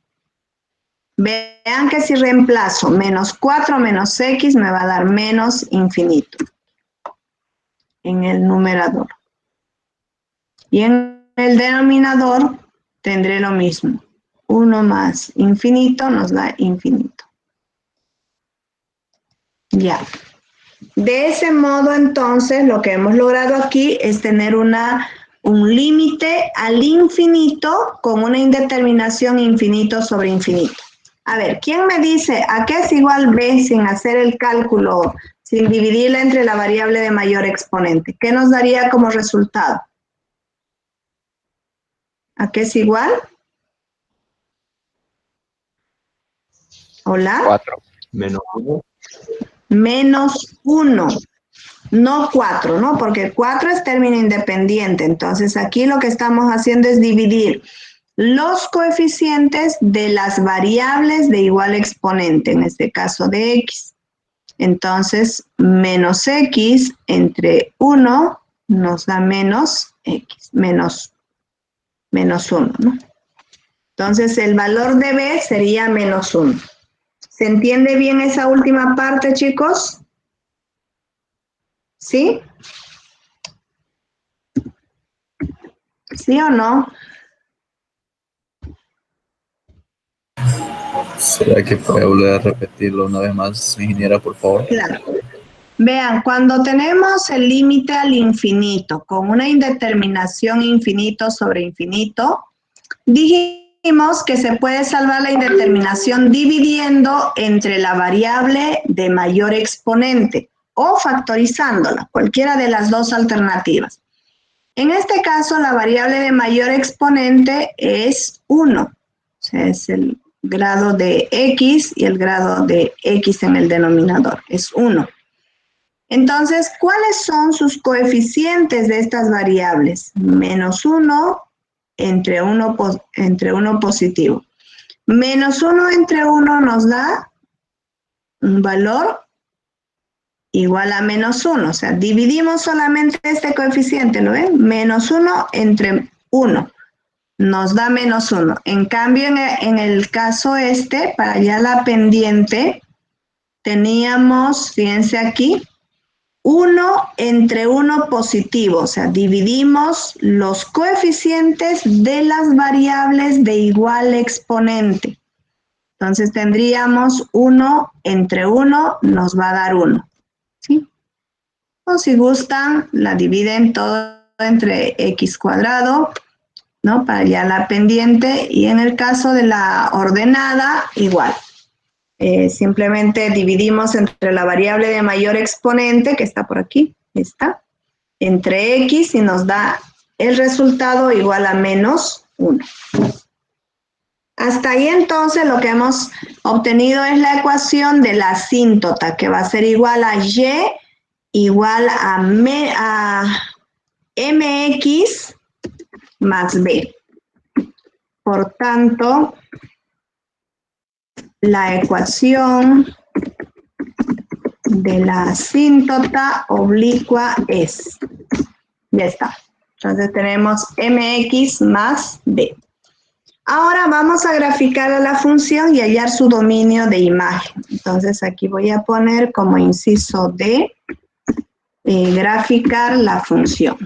Vean que si reemplazo menos 4 menos x me va a dar menos infinito en el numerador. Y en el denominador tendré lo mismo. 1 más infinito nos da infinito. Ya. De ese modo, entonces, lo que hemos logrado aquí es tener un límite al infinito con una indeterminación infinito sobre infinito. A ver, ¿quién me dice a qué es igual b sin hacer el cálculo, sin dividirla entre la variable de mayor exponente? ¿Qué nos daría como resultado? ¿A qué es igual? ¿Hola? 4. Menos 1. Menos 1. No 4, ¿no? Porque 4 es término independiente. Entonces, aquí lo que estamos haciendo es dividir los coeficientes de las variables de igual exponente, en este caso de x. Entonces, menos x entre 1 nos da menos x, menos 1, ¿no? Entonces, el valor de b sería menos 1. ¿Se entiende bien esa última parte, chicos? ¿Sí? ¿Sí o no? ¿Será que puede volver a repetirlo una vez más, ingeniera, por favor? Claro. Vean, cuando tenemos el límite al infinito con una indeterminación infinito sobre infinito, dijimos que se puede salvar la indeterminación dividiendo entre la variable de mayor exponente o factorizándola, cualquiera de las dos alternativas. En este caso, la variable de mayor exponente es 1, o sea, es el grado de x y el grado de x en el denominador, es 1. Entonces, ¿cuáles son sus coeficientes de estas variables? Menos 1 entre 1 positivo. Menos 1 entre 1 nos da un valor igual a menos 1. O sea, dividimos solamente este coeficiente, ¿lo ven? Menos 1 entre 1 nos da menos 1. En cambio, en el caso para allá la pendiente, teníamos, fíjense aquí, 1 entre 1 positivo, o sea, dividimos los coeficientes de las variables de igual exponente. Entonces tendríamos 1 entre 1 nos va a dar 1, ¿sí? O si gustan, la dividen todo entre x cuadrado, ¿no? Para allá la pendiente, y en el caso de la ordenada, igual. Simplemente dividimos entre la variable de mayor exponente, que está por aquí, está, entre x y nos da el resultado igual a menos 1. Hasta ahí entonces lo que hemos obtenido es la ecuación de la asíntota, que va a ser igual a y igual a mx más b. Por tanto, la ecuación de la asíntota oblicua es, ya está. Entonces tenemos mx más b. Ahora vamos a graficar a la función y hallar su dominio de imagen. Entonces aquí voy a poner como inciso D, graficar la función.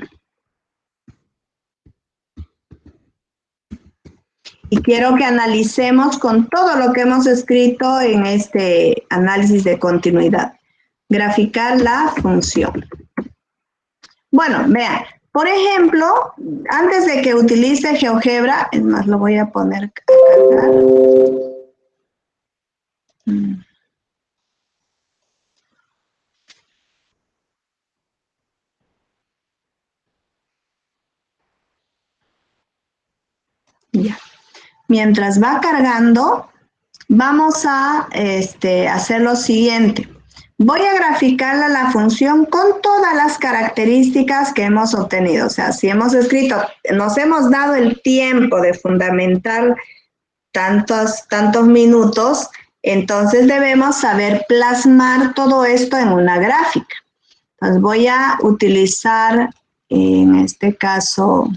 Y quiero que analicemos con todo lo que hemos escrito en este análisis de continuidad. Graficar la función. Bueno, vean, por ejemplo, antes de que utilice GeoGebra, es más, lo voy a poner a cargar. Ya. Mientras va cargando, vamos a hacer lo siguiente. Voy a graficarla la función con todas las características que hemos obtenido. O sea, si hemos escrito, nos hemos dado el tiempo de fundamentar tantos minutos, Entonces debemos saber plasmar todo esto en una gráfica. Entonces voy a utilizar, en este caso,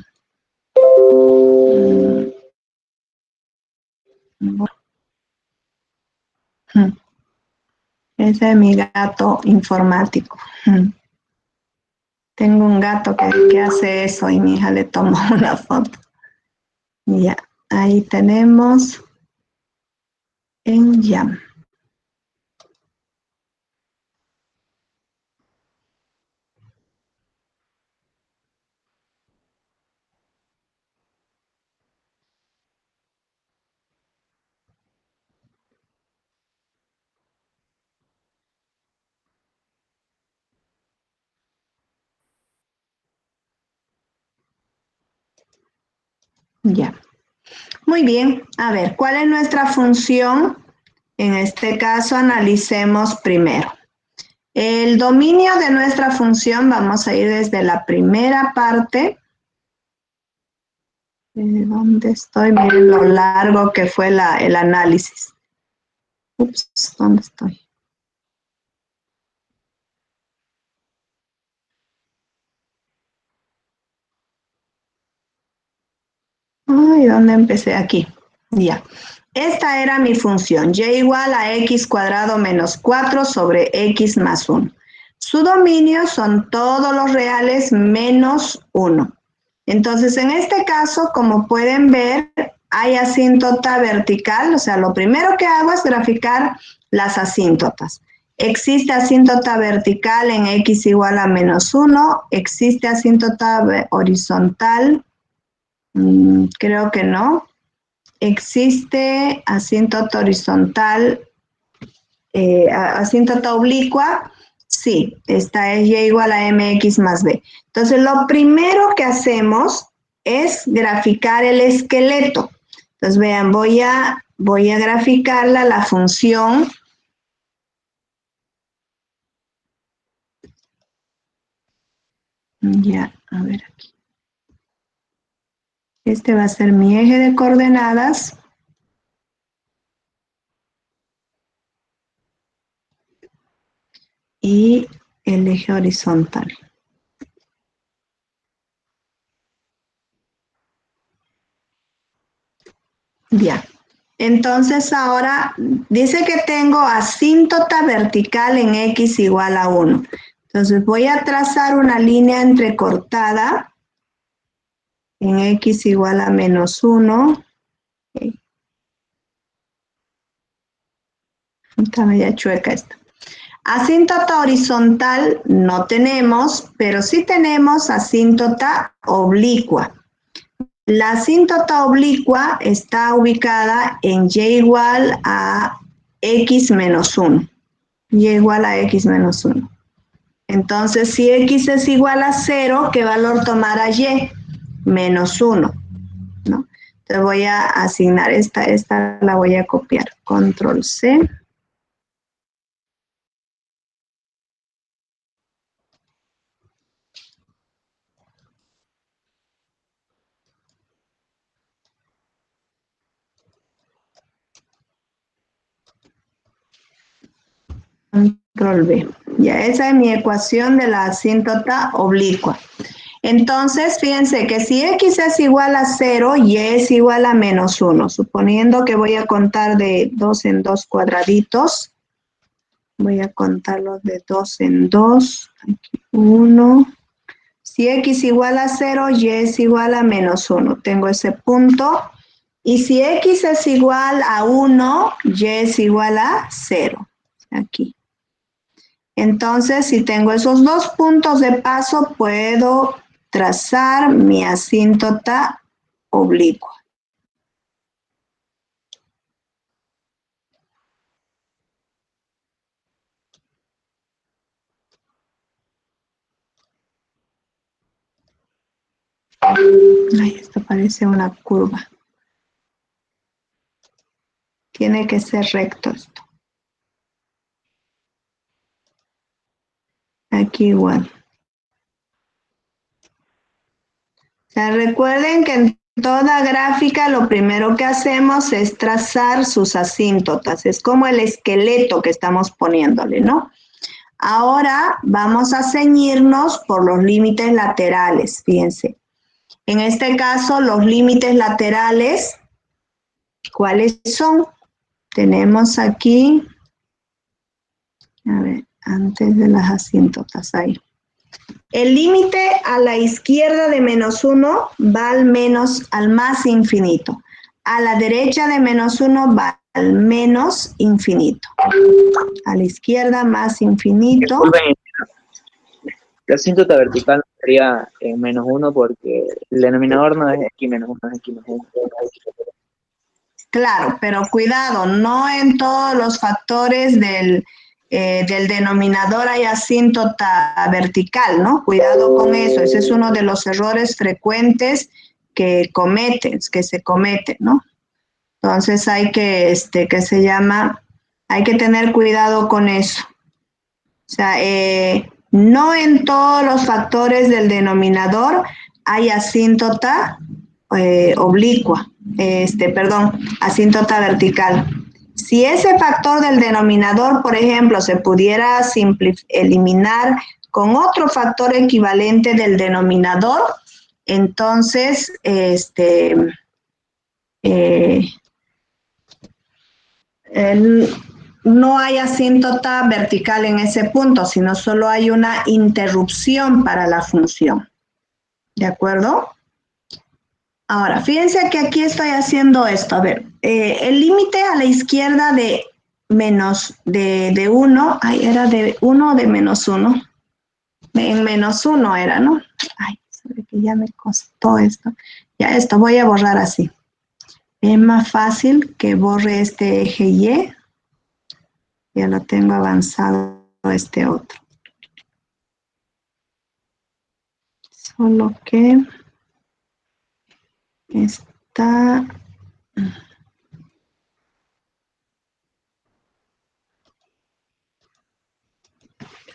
ese es mi gato informático. Tengo un gato que hace eso y mi hija le tomó una foto. Ya, ahí tenemos en Jam. Ya. Muy bien. A ver, ¿cuál es nuestra función? En este caso, analicemos primero. El dominio de nuestra función, vamos a ir desde la primera parte. ¿Dónde estoy? Miren lo largo que fue el análisis. Ups, ¿dónde estoy? Ay, ¿dónde empecé? Aquí. Ya. Esta era mi función, y igual a x cuadrado menos 4 sobre x más 1. Su dominio son todos los reales menos 1. Entonces, en este caso, como pueden ver, hay asíntota vertical, o sea, lo primero que hago es graficar las asíntotas. Existe asíntota vertical en x igual a menos 1, existe asíntota horizontal, creo que no. Existe asíntota horizontal, asíntota oblicua, sí, esta es y igual a mx más b. Entonces, lo primero que hacemos es graficar el esqueleto. Entonces, vean, voy a graficarla, la función. Ya, a ver aquí. Este va a ser mi eje de coordenadas. Y el eje horizontal. Ya. Entonces ahora dice que tengo asíntota vertical en x igual a 1. Entonces voy a trazar una línea entrecortada en x igual a menos 1. Okay. Está media chueca esta. Asíntota horizontal no tenemos, pero sí tenemos asíntota oblicua. La asíntota oblicua está ubicada en y igual a x menos 1. Y igual a x menos 1. Entonces, si x es igual a 0, ¿qué valor tomará y? Menos 1. ¿No? Entonces voy a asignar esta la voy a copiar. Control C. Control B. Ya, esa es mi ecuación de la asíntota oblicua. Entonces, fíjense que si x es igual a 0, y es igual a menos 1. Suponiendo que voy a contar de 2 en 2 cuadraditos. Voy a contarlos de 2 en 2. Aquí 1. Si x igual a 0, y es igual a menos 1. Tengo ese punto. Y si x es igual a 1, y es igual a 0. Aquí. Entonces, si tengo esos dos puntos de paso, puedo trazar mi asíntota oblicua. Ay, esto parece una curva. Tiene que ser recto esto. Aquí igual. O sea, recuerden que toda gráfica lo primero que hacemos es trazar sus asíntotas. Es como el esqueleto que estamos poniéndole, ¿no? Ahora vamos a ceñirnos por los límites laterales, fíjense. En este caso, los límites laterales, ¿cuáles son? Tenemos aquí, a ver, antes de las asíntotas, ahí. El límite a la izquierda de -1 va al más infinito. A la derecha de -1 va al menos infinito. A la izquierda más infinito. Disculpen, la asíntota vertical sería en -1 porque el denominador no es x menos 1, es x menos 1. Claro, pero cuidado, no en todos los factores del denominador hay asíntota vertical, ¿no? Cuidado con eso, ese es uno de los errores frecuentes que se cometen, ¿no? Entonces hay que, hay que tener cuidado con eso. O sea, no en todos los factores del denominador hay asíntota oblicua, asíntota vertical. Si ese factor del denominador, por ejemplo, se pudiera eliminar con otro factor equivalente del denominador, entonces, no hay asíntota vertical en ese punto, sino solo hay una interrupción para la función. ¿De acuerdo? Ahora, fíjense que aquí estoy haciendo esto. A ver, el límite a la izquierda de 1, ¿era de 1 o de -1? En -1 era, ¿no? Ay, sabe que ya me costó esto. Ya esto voy a borrar así. Es más fácil que borre este eje Y. Ya lo tengo avanzado este otro. Solo que está...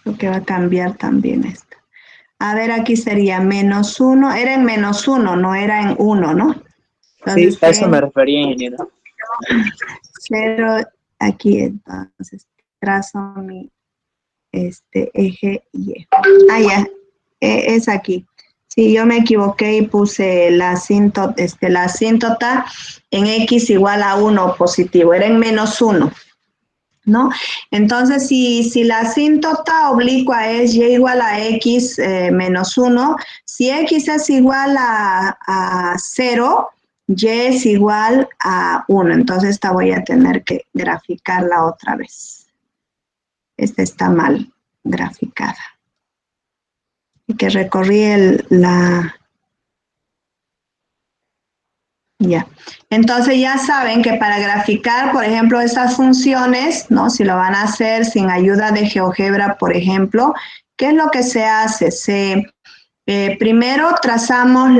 Creo que va a cambiar también esto. A ver, aquí sería -1. Era en -1, no era en 1, ¿no? Entonces, Sí, a eso me refería, ingeniero. 0 aquí, entonces trazo mi eje Y. Ah, ya, es aquí. Sí, yo me equivoqué y puse la asíntota en X igual a 1 positivo, era en -1, ¿no? Entonces, si la asíntota oblicua es Y igual a X menos 1, si X es igual a 0, Y es igual a 1. Entonces, esta voy a tener que graficarla otra vez. Esta está mal graficada. Y que recorrí Ya. Entonces ya saben que para graficar, por ejemplo, estas funciones, ¿no? Si lo van a hacer sin ayuda de GeoGebra, por ejemplo, ¿qué es lo que se hace? Primero trazamos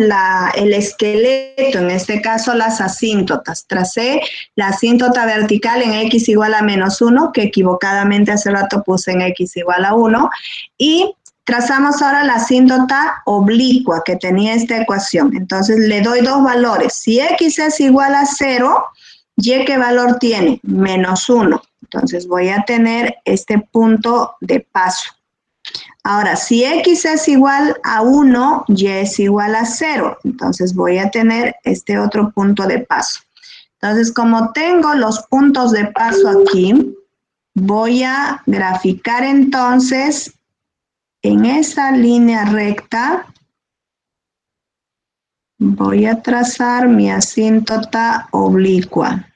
el esqueleto, en este caso las asíntotas. Tracé la asíntota vertical en X igual a -1, que equivocadamente hace rato puse en X igual a 1, y trazamos ahora la asíntota oblicua que tenía esta ecuación. Entonces le doy dos valores. Si X es igual a 0, Y ¿qué valor tiene? -1. Entonces voy a tener este punto de paso. Ahora, si X es igual a 1, Y es igual a 0. Entonces voy a tener este otro punto de paso. Entonces, como tengo los puntos de paso aquí, voy a graficar entonces en esa línea recta, voy a trazar mi asíntota oblicua.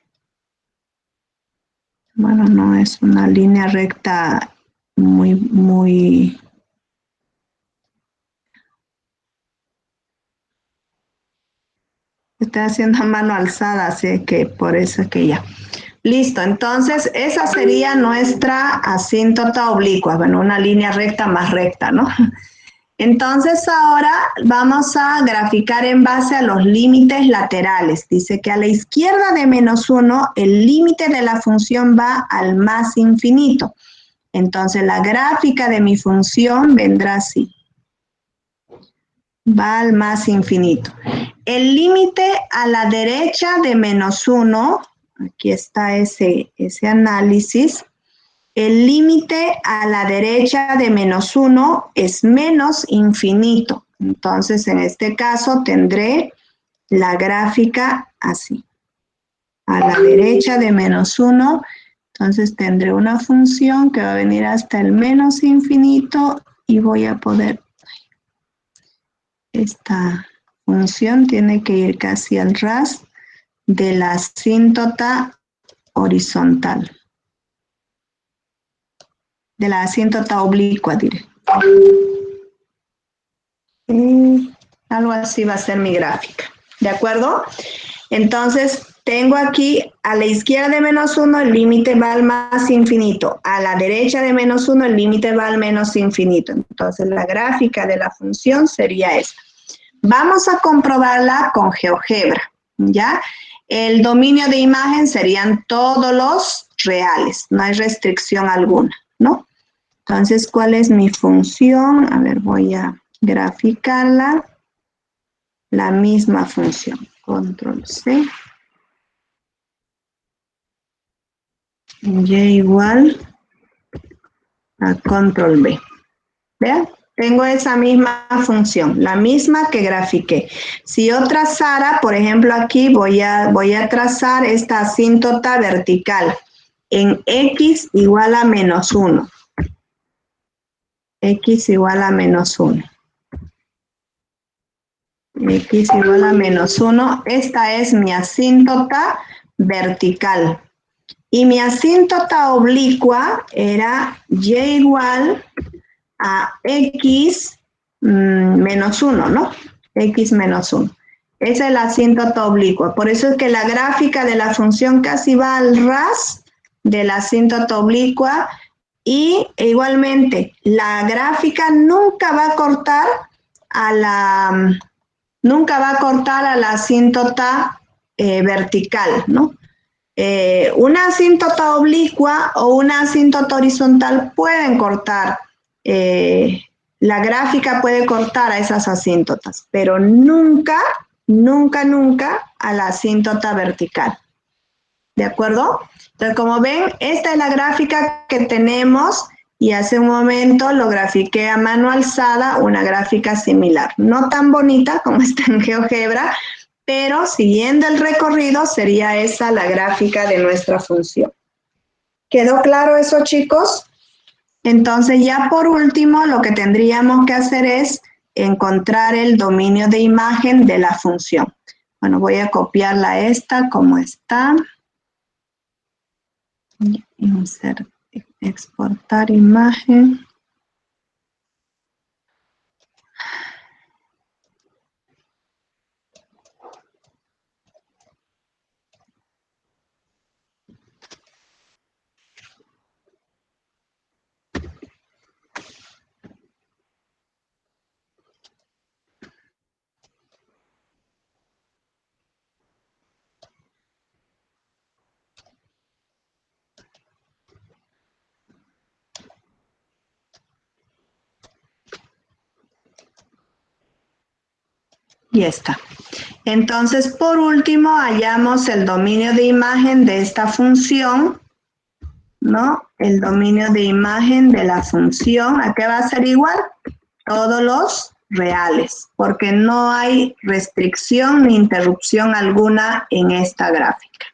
Bueno, no es una línea recta muy... Estoy haciendo a mano alzada, así que por eso es que ya. Listo, entonces esa sería nuestra asíntota oblicua, bueno, una línea recta más recta, ¿no? Entonces ahora vamos a graficar en base a los límites laterales. Dice que a la izquierda de -1 el límite de la función va al más infinito. Entonces la gráfica de mi función vendrá así. va al más infinito. El límite a la derecha de -1, aquí está ese análisis. El límite a la derecha de -1 es menos infinito. Entonces, en este caso, tendré la gráfica así. A la derecha de -1, entonces tendré una función que va a venir hasta el menos infinito y voy a poder... Esta función tiene que ir casi al ras de la asíntota horizontal. De la asíntota oblicua, diré. Algo así va a ser mi gráfica. ¿De acuerdo? Entonces, tengo aquí a la izquierda de -1, el límite va al más infinito. A la derecha de -1, el límite va al menos infinito. Entonces, la gráfica de la función sería esta. Vamos a comprobarla con GeoGebra, ¿ya? El dominio de imagen serían todos los reales. No hay restricción alguna, ¿no? Entonces, ¿cuál es mi función? A ver, voy a graficarla. La misma función. Control C. Y igual a Control B. ¿Vean? Tengo esa misma función, la misma que grafiqué. Si yo trazara, por ejemplo, aquí voy a trazar esta asíntota vertical en x igual a -1. X igual a -1. X igual a -1. Esta es mi asíntota vertical. Y mi asíntota oblicua era y igual a x menos 1, ¿no? X menos 1. Esa es la asíntota oblicua. Por eso es que la gráfica de la función casi va al ras de la asíntota oblicua y igualmente la gráfica nunca va a cortar a la asíntota vertical, ¿no? Una asíntota oblicua o una asíntota horizontal pueden cortar, la gráfica puede cortar a esas asíntotas, pero nunca a la asíntota vertical. ¿De acuerdo? Entonces, como ven, esta es la gráfica que tenemos y hace un momento lo grafiqué a mano alzada, una gráfica similar. No tan bonita como está en GeoGebra, pero siguiendo el recorrido sería esa la gráfica de nuestra función. ¿Quedó claro eso, chicos? Entonces, ya por último, lo que tendríamos que hacer es encontrar el dominio de imagen de la función. Bueno, voy a copiarla a esta como está. Insert, exportar imagen. Y está. Entonces, por último, hallamos el dominio de imagen de esta función, ¿no? El dominio de imagen de la función, ¿a qué va a ser igual? Todos los reales, porque no hay restricción ni interrupción alguna en esta gráfica.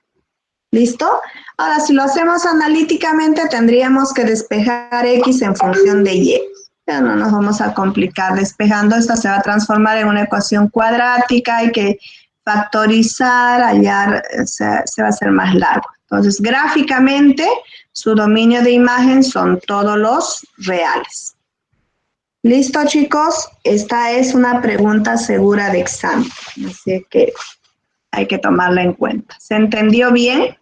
¿Listo? Ahora, si lo hacemos analíticamente, tendríamos que despejar x en función de y. Ya no nos vamos a complicar despejando. Esta se va a transformar en una ecuación cuadrática. Hay que factorizar, hallar, se va a hacer más largo. Entonces, gráficamente, su dominio de imagen son todos los reales. ¿Listo, chicos? Esta es una pregunta segura de examen. Así que hay que tomarla en cuenta. ¿Se entendió bien?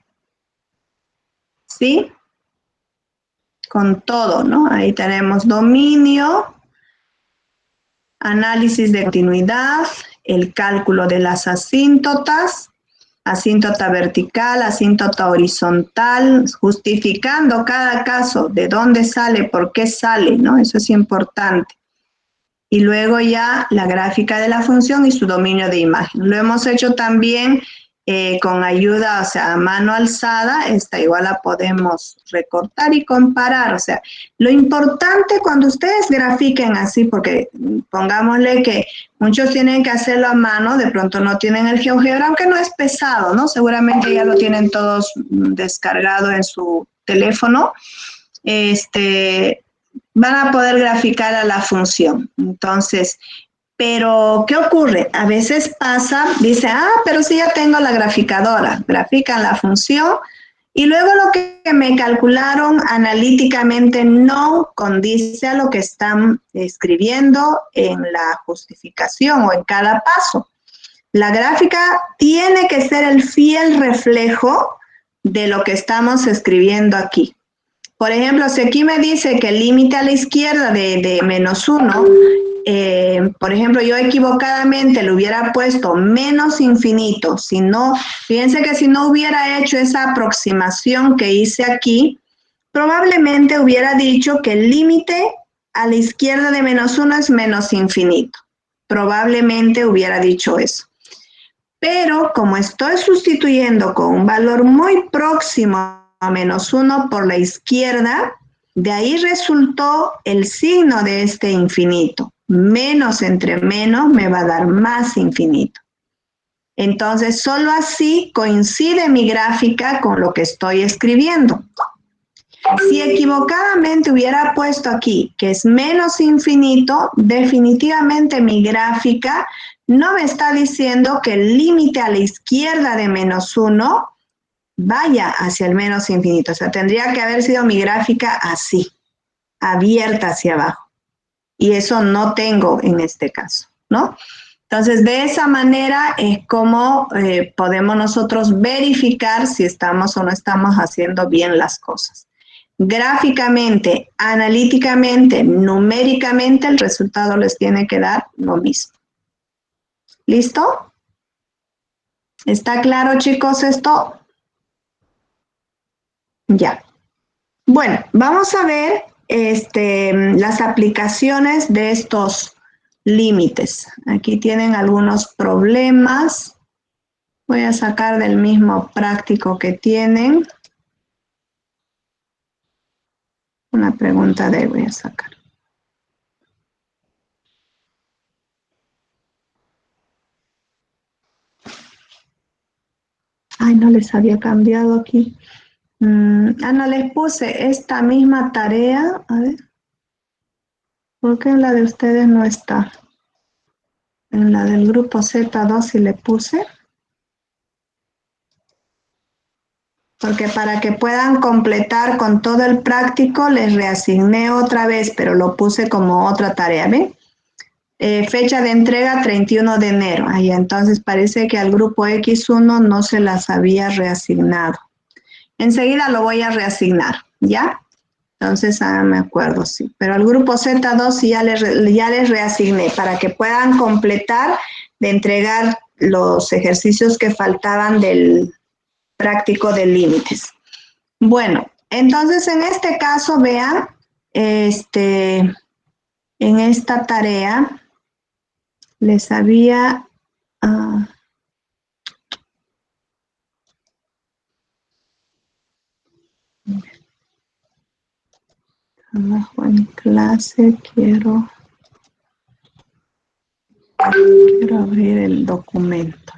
¿Sí? Con todo, ¿no? Ahí tenemos dominio, análisis de continuidad, el cálculo de las asíntotas, asíntota vertical, asíntota horizontal, justificando cada caso, de dónde sale, por qué sale, ¿no? Eso es importante. y luego ya la gráfica de la función y su dominio de imagen. Lo hemos hecho también con ayuda, o sea, a mano alzada. Esta igual la podemos recortar y comparar. O sea, lo importante cuando ustedes grafiquen así, porque pongámosle que muchos tienen que hacerlo a mano, de pronto no tienen el GeoGebra, aunque no es pesado, ¿no? Seguramente ya lo tienen todos descargado en su teléfono. Van a poder graficar a la función. Entonces, pero ¿qué ocurre? A veces pasa, dice, pero sí ya tengo la graficadora, grafican la función y luego lo que me calcularon analíticamente no condice a lo que están escribiendo en la justificación o en cada paso. La gráfica tiene que ser el fiel reflejo de lo que estamos escribiendo aquí. Por ejemplo, si aquí me dice que el límite a la izquierda de -1, por ejemplo, yo equivocadamente le hubiera puesto menos infinito. Si no, fíjense que si no hubiera hecho esa aproximación que hice aquí, probablemente hubiera dicho que el límite a la izquierda de -1 es menos infinito. Probablemente hubiera dicho eso. Pero como estoy sustituyendo con un valor muy próximo a -1 por la izquierda, de ahí resultó el signo de este infinito. Menos entre menos me va a dar más infinito. Entonces, solo así coincide mi gráfica con lo que estoy escribiendo. Si equivocadamente hubiera puesto aquí que es menos infinito, definitivamente mi gráfica no me está diciendo que el límite a la izquierda de -1 vaya hacia el menos infinito. O sea, tendría que haber sido mi gráfica así, abierta hacia abajo. Y eso no tengo en este caso, ¿no? Entonces, de esa manera es como podemos nosotros verificar si estamos o no estamos haciendo bien las cosas. Gráficamente, analíticamente, numéricamente, el resultado les tiene que dar lo mismo. ¿Listo? ¿Está claro, chicos, esto? Ya. Bueno, vamos a ver las aplicaciones de estos límites. Aquí tienen algunos problemas. Voy a sacar del mismo práctico que tienen. Una pregunta de voy a sacar. Ay, no les había cambiado aquí. No les puse esta misma tarea. A ver. ¿Por qué en la de ustedes no está? En la del grupo Z2 sí le puse. Porque para que puedan completar con todo el práctico, les reasigné otra vez, pero lo puse como otra tarea, ¿ven? Fecha de entrega 31 de enero. Ahí entonces parece que al grupo X1 no se las había reasignado. Enseguida lo voy a reasignar, ¿ya? Entonces, me acuerdo, sí. Pero al grupo Z2 sí ya les reasigné para que puedan completar de entregar los ejercicios que faltaban del práctico de límites. Bueno, entonces en este caso, vean, en esta tarea les había... abajo en clase quiero abrir el documento.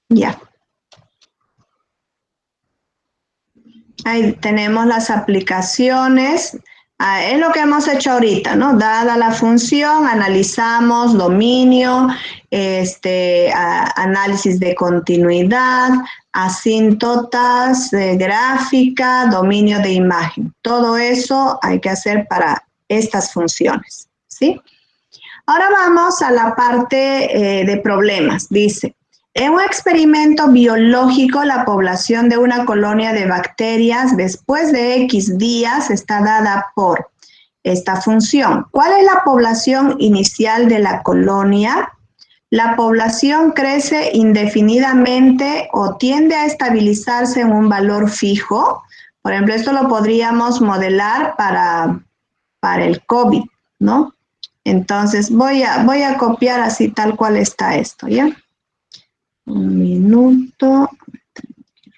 Ya. Ahí tenemos las aplicaciones. Es lo que hemos hecho ahorita, ¿no? Dada la función, analizamos dominio, análisis de continuidad, asíntotas, gráfica, dominio de imagen. Todo eso hay que hacer para estas funciones, ¿sí? Ahora vamos a la parte de problemas. Dice, en un experimento biológico, la población de una colonia de bacterias después de X días está dada por esta función. ¿Cuál es la población inicial de la colonia? La población crece indefinidamente o tiende a estabilizarse en un valor fijo. Por ejemplo, esto lo podríamos modelar para el COVID, ¿no? Entonces voy a copiar así tal cual está esto, ¿ya? Un minuto.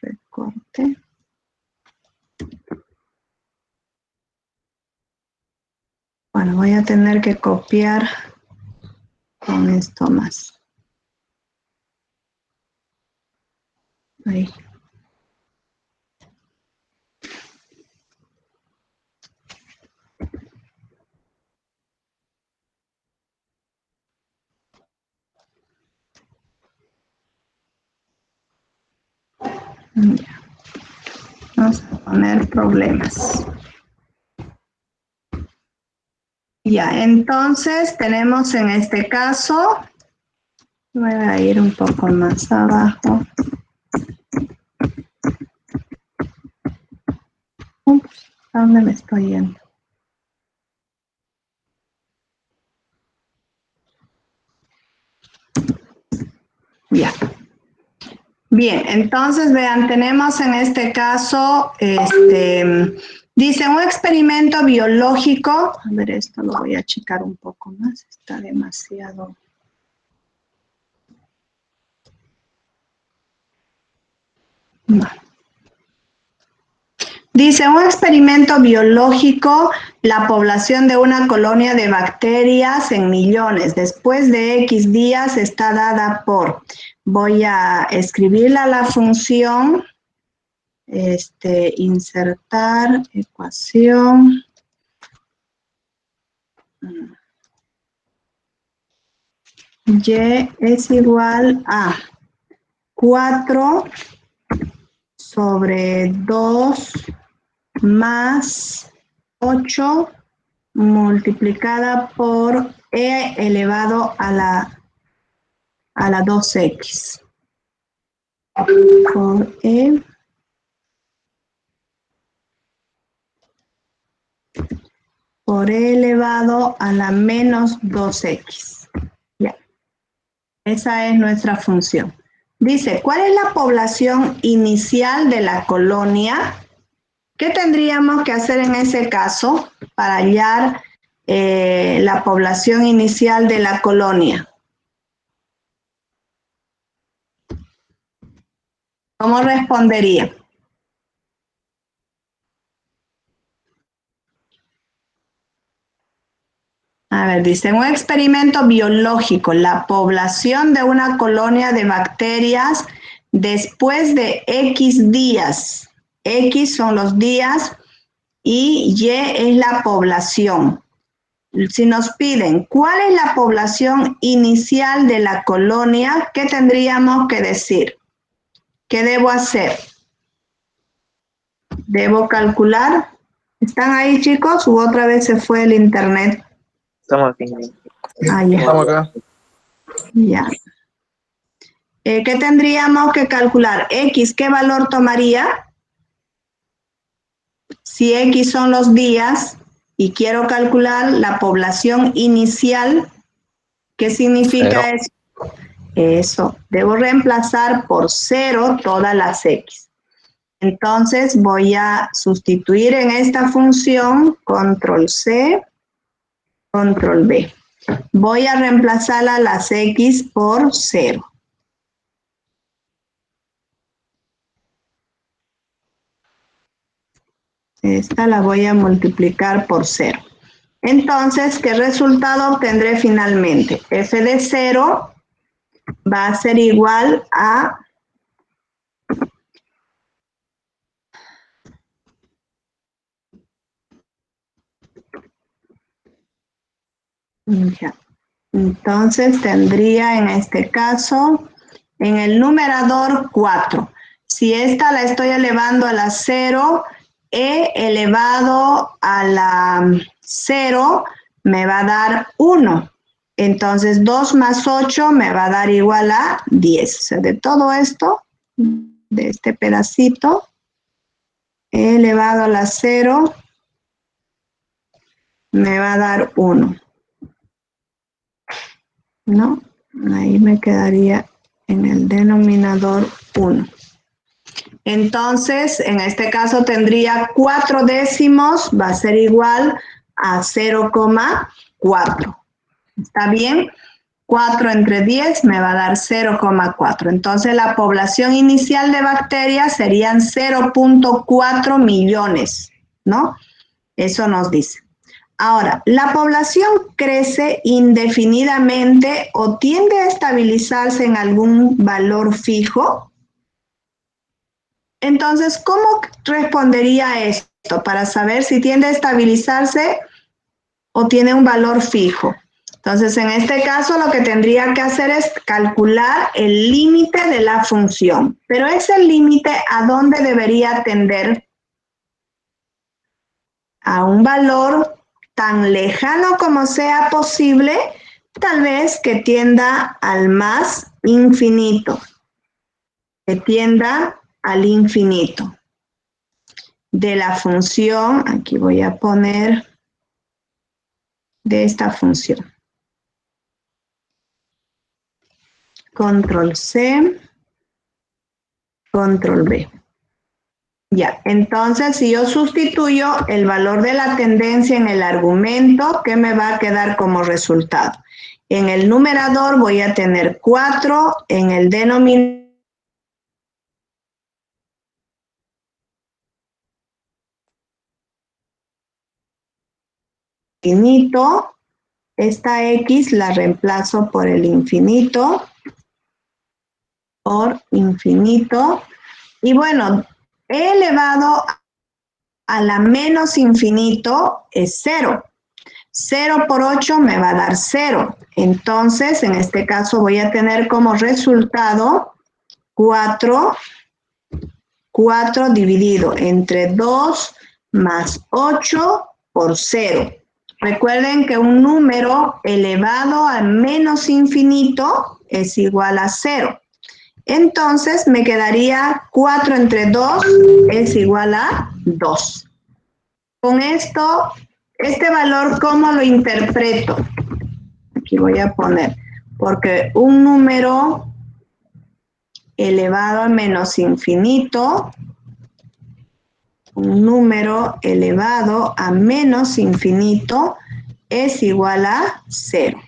Recorte. Bueno, voy a tener que copiar con esto más. Ahí. Ya. Vamos a poner problemas. Ya, entonces tenemos en este caso, voy a ir un poco más abajo. Ups, ¿a dónde me estoy yendo? Ya. Bien, entonces vean, tenemos en este caso, dice un experimento biológico. A ver, esto lo voy a achicar un poco más, está demasiado. No. Dice, un experimento biológico, la población de una colonia de bacterias en millones, después de X días está dada por, voy a escribirla la función, insertar ecuación. Y es igual a 4 sobre 2 más 8 multiplicada por e elevado a la 2x. Por e elevado a la menos 2x. Ya. Esa es nuestra función. Dice, ¿cuál es la población inicial de la colonia? ¿Qué tendríamos que hacer en ese caso para hallar la población inicial de la colonia? ¿Cómo respondería? A ver, dice, un experimento biológico, la población de una colonia de bacterias después de X días. X son los días y Y es la población. Si nos piden, ¿cuál es la población inicial de la colonia? ¿Qué tendríamos que decir? ¿Qué debo hacer? ¿Debo calcular? ¿Están ahí, chicos? ¿U otra vez se fue el internet? Estamos aquí. Ah, ya. Estamos acá. Ya. ¿Qué tendríamos que calcular? X, ¿qué valor tomaría? Si X son los días y quiero calcular la población inicial, ¿qué significa eso? Eso, debo reemplazar por 0 todas las X. Entonces voy a sustituir en esta función control C, control V. Voy a reemplazar a las X por 0. Esta la voy a multiplicar por 0. Entonces, ¿qué resultado obtendré finalmente? F de 0 va a ser igual a ya. Entonces tendría en este caso en el numerador 4. Si esta la estoy elevando a la 0, e elevado a la 0 me va a dar 1. Entonces 2 más 8 me va a dar igual a 10. O sea, de todo esto, de este pedacito, e elevado a la 0 me va a dar 1. ¿No? Ahí me quedaría en el denominador 1. Entonces, en este caso tendría 4 décimos, va a ser igual a 0,4. ¿Está bien? 4 entre 10 me va a dar 0,4. Entonces la población inicial de bacterias serían 0.4 millones, ¿no? Eso nos dice. Ahora, ¿la población crece indefinidamente o tiende a estabilizarse en algún valor fijo? Entonces, ¿cómo respondería esto para saber si tiende a estabilizarse o tiene un valor fijo? Entonces, en este caso, lo que tendría que hacer es calcular el límite de la función. Pero ese límite, ¿a dónde debería tender? A un valor tan lejano como sea posible, tal vez que tienda al más infinito, que tienda al infinito de la función. Aquí voy a poner de esta función. Control C, Control V. Ya, entonces si yo sustituyo el valor de la tendencia en el argumento, ¿qué me va a quedar como resultado? En el numerador voy a tener 4, en el denominador infinito, esta X la reemplazo por el infinito, y bueno, E elevado a la menos infinito es 0. 0 por 8 me va a dar 0. Entonces, en este caso voy a tener como resultado 4 dividido entre 2 más 8 por 0. Recuerden que un número elevado a menos infinito es igual a 0. Entonces me quedaría 4 entre 2 es igual a 2. Con esto, este valor, ¿cómo lo interpreto? Aquí voy a poner, porque un número elevado a menos infinito, un número elevado a menos infinito es igual a 0.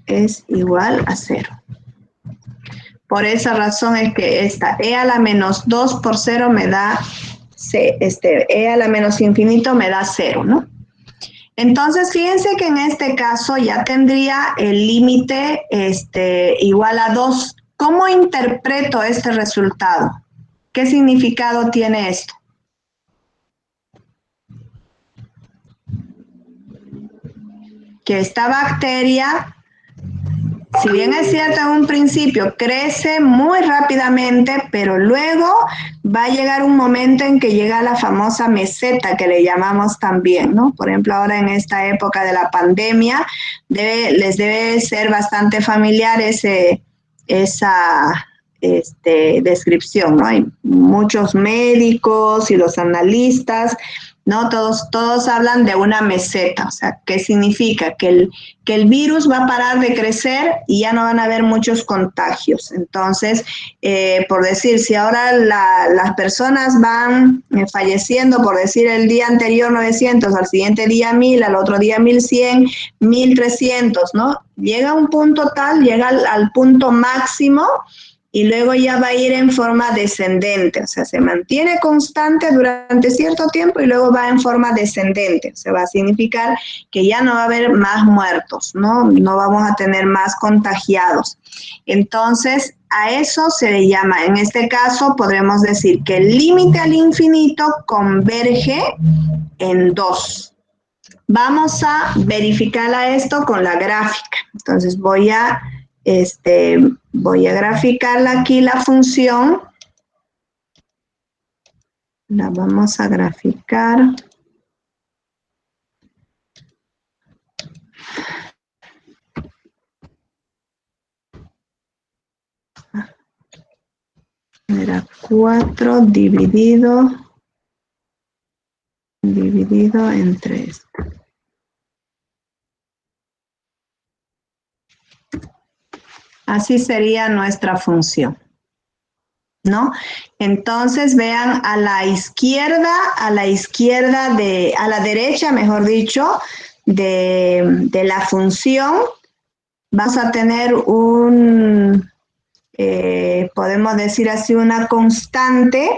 Es igual a 0. Por esa razón es que esta e a la menos 2 por 0 me da, e a la menos infinito me da 0, ¿no? Entonces, fíjense que en este caso ya tendría el límite igual a 2. ¿Cómo interpreto este resultado? ¿Qué significado tiene esto? Que esta bacteria, si bien es cierto en un principio crece muy rápidamente, pero luego va a llegar un momento en que llega la famosa meseta que le llamamos también, ¿no? Por ejemplo, ahora en esta época de la pandemia les debe ser bastante familiar esa descripción, ¿no? Hay muchos médicos y los analistas, ¿no? Todos hablan de una meseta. O sea, ¿qué significa? Que el virus va a parar de crecer y ya no van a haber muchos contagios. Entonces, por decir, si ahora las personas van falleciendo, por decir el día anterior 900, al siguiente día 1000, al otro día 1100, 1300, ¿no? Llega a un punto tal, llega al punto máximo, y luego ya va a ir en forma descendente, o sea, se mantiene constante durante cierto tiempo y luego va en forma descendente. O sea, va a significar que ya no va a haber más muertos, ¿no? No vamos a tener más contagiados. Entonces, a eso se le llama, en este caso, podremos decir que el límite al infinito converge en 2. Vamos a verificar esto con la gráfica. Entonces, voy a graficar aquí la función. La vamos a graficar. Era 4 dividido entre esto. Así sería nuestra función, ¿no? Entonces vean a la derecha, mejor dicho, de la función, vas a tener podemos decir así, una constante,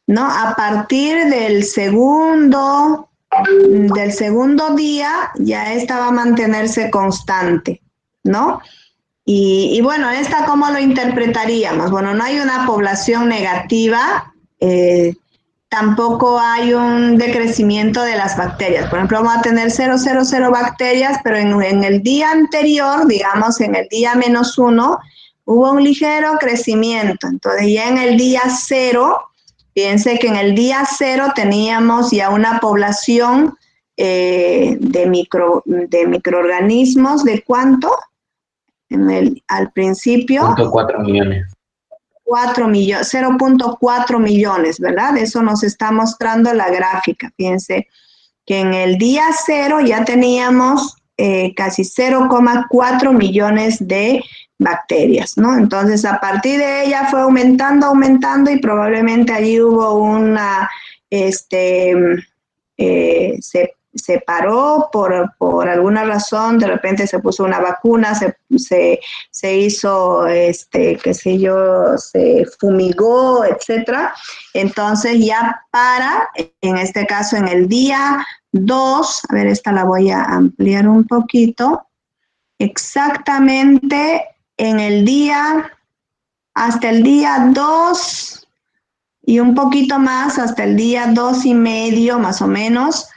¿no? A partir del segundo día, ya esta va a mantenerse constante, ¿no? Y bueno, ¿esta cómo lo interpretaríamos? Bueno, no hay una población negativa, tampoco hay un decrecimiento de las bacterias. Por ejemplo, vamos a tener 000 bacterias, pero en el día anterior, digamos, en el día -1, hubo un ligero crecimiento. Entonces, ya en el día 0, fíjense que en el día 0 teníamos ya una población de microorganismos, ¿de cuánto? Al principio. 0.4 millones. 0.4 millones, ¿verdad? Eso nos está mostrando la gráfica. Fíjense que en el día 0 ya teníamos casi 0.4 millones de bacterias, ¿no? Entonces, a partir de ella fue aumentando y probablemente allí hubo una, se paró por alguna razón, de repente se puso una vacuna, se hizo, qué sé yo, se fumigó, etcétera. Entonces ya para, en este caso en el día 2, a ver, esta la voy a ampliar un poquito, exactamente en el día, hasta el día 2 y un poquito más, hasta el día 2,5 más o menos,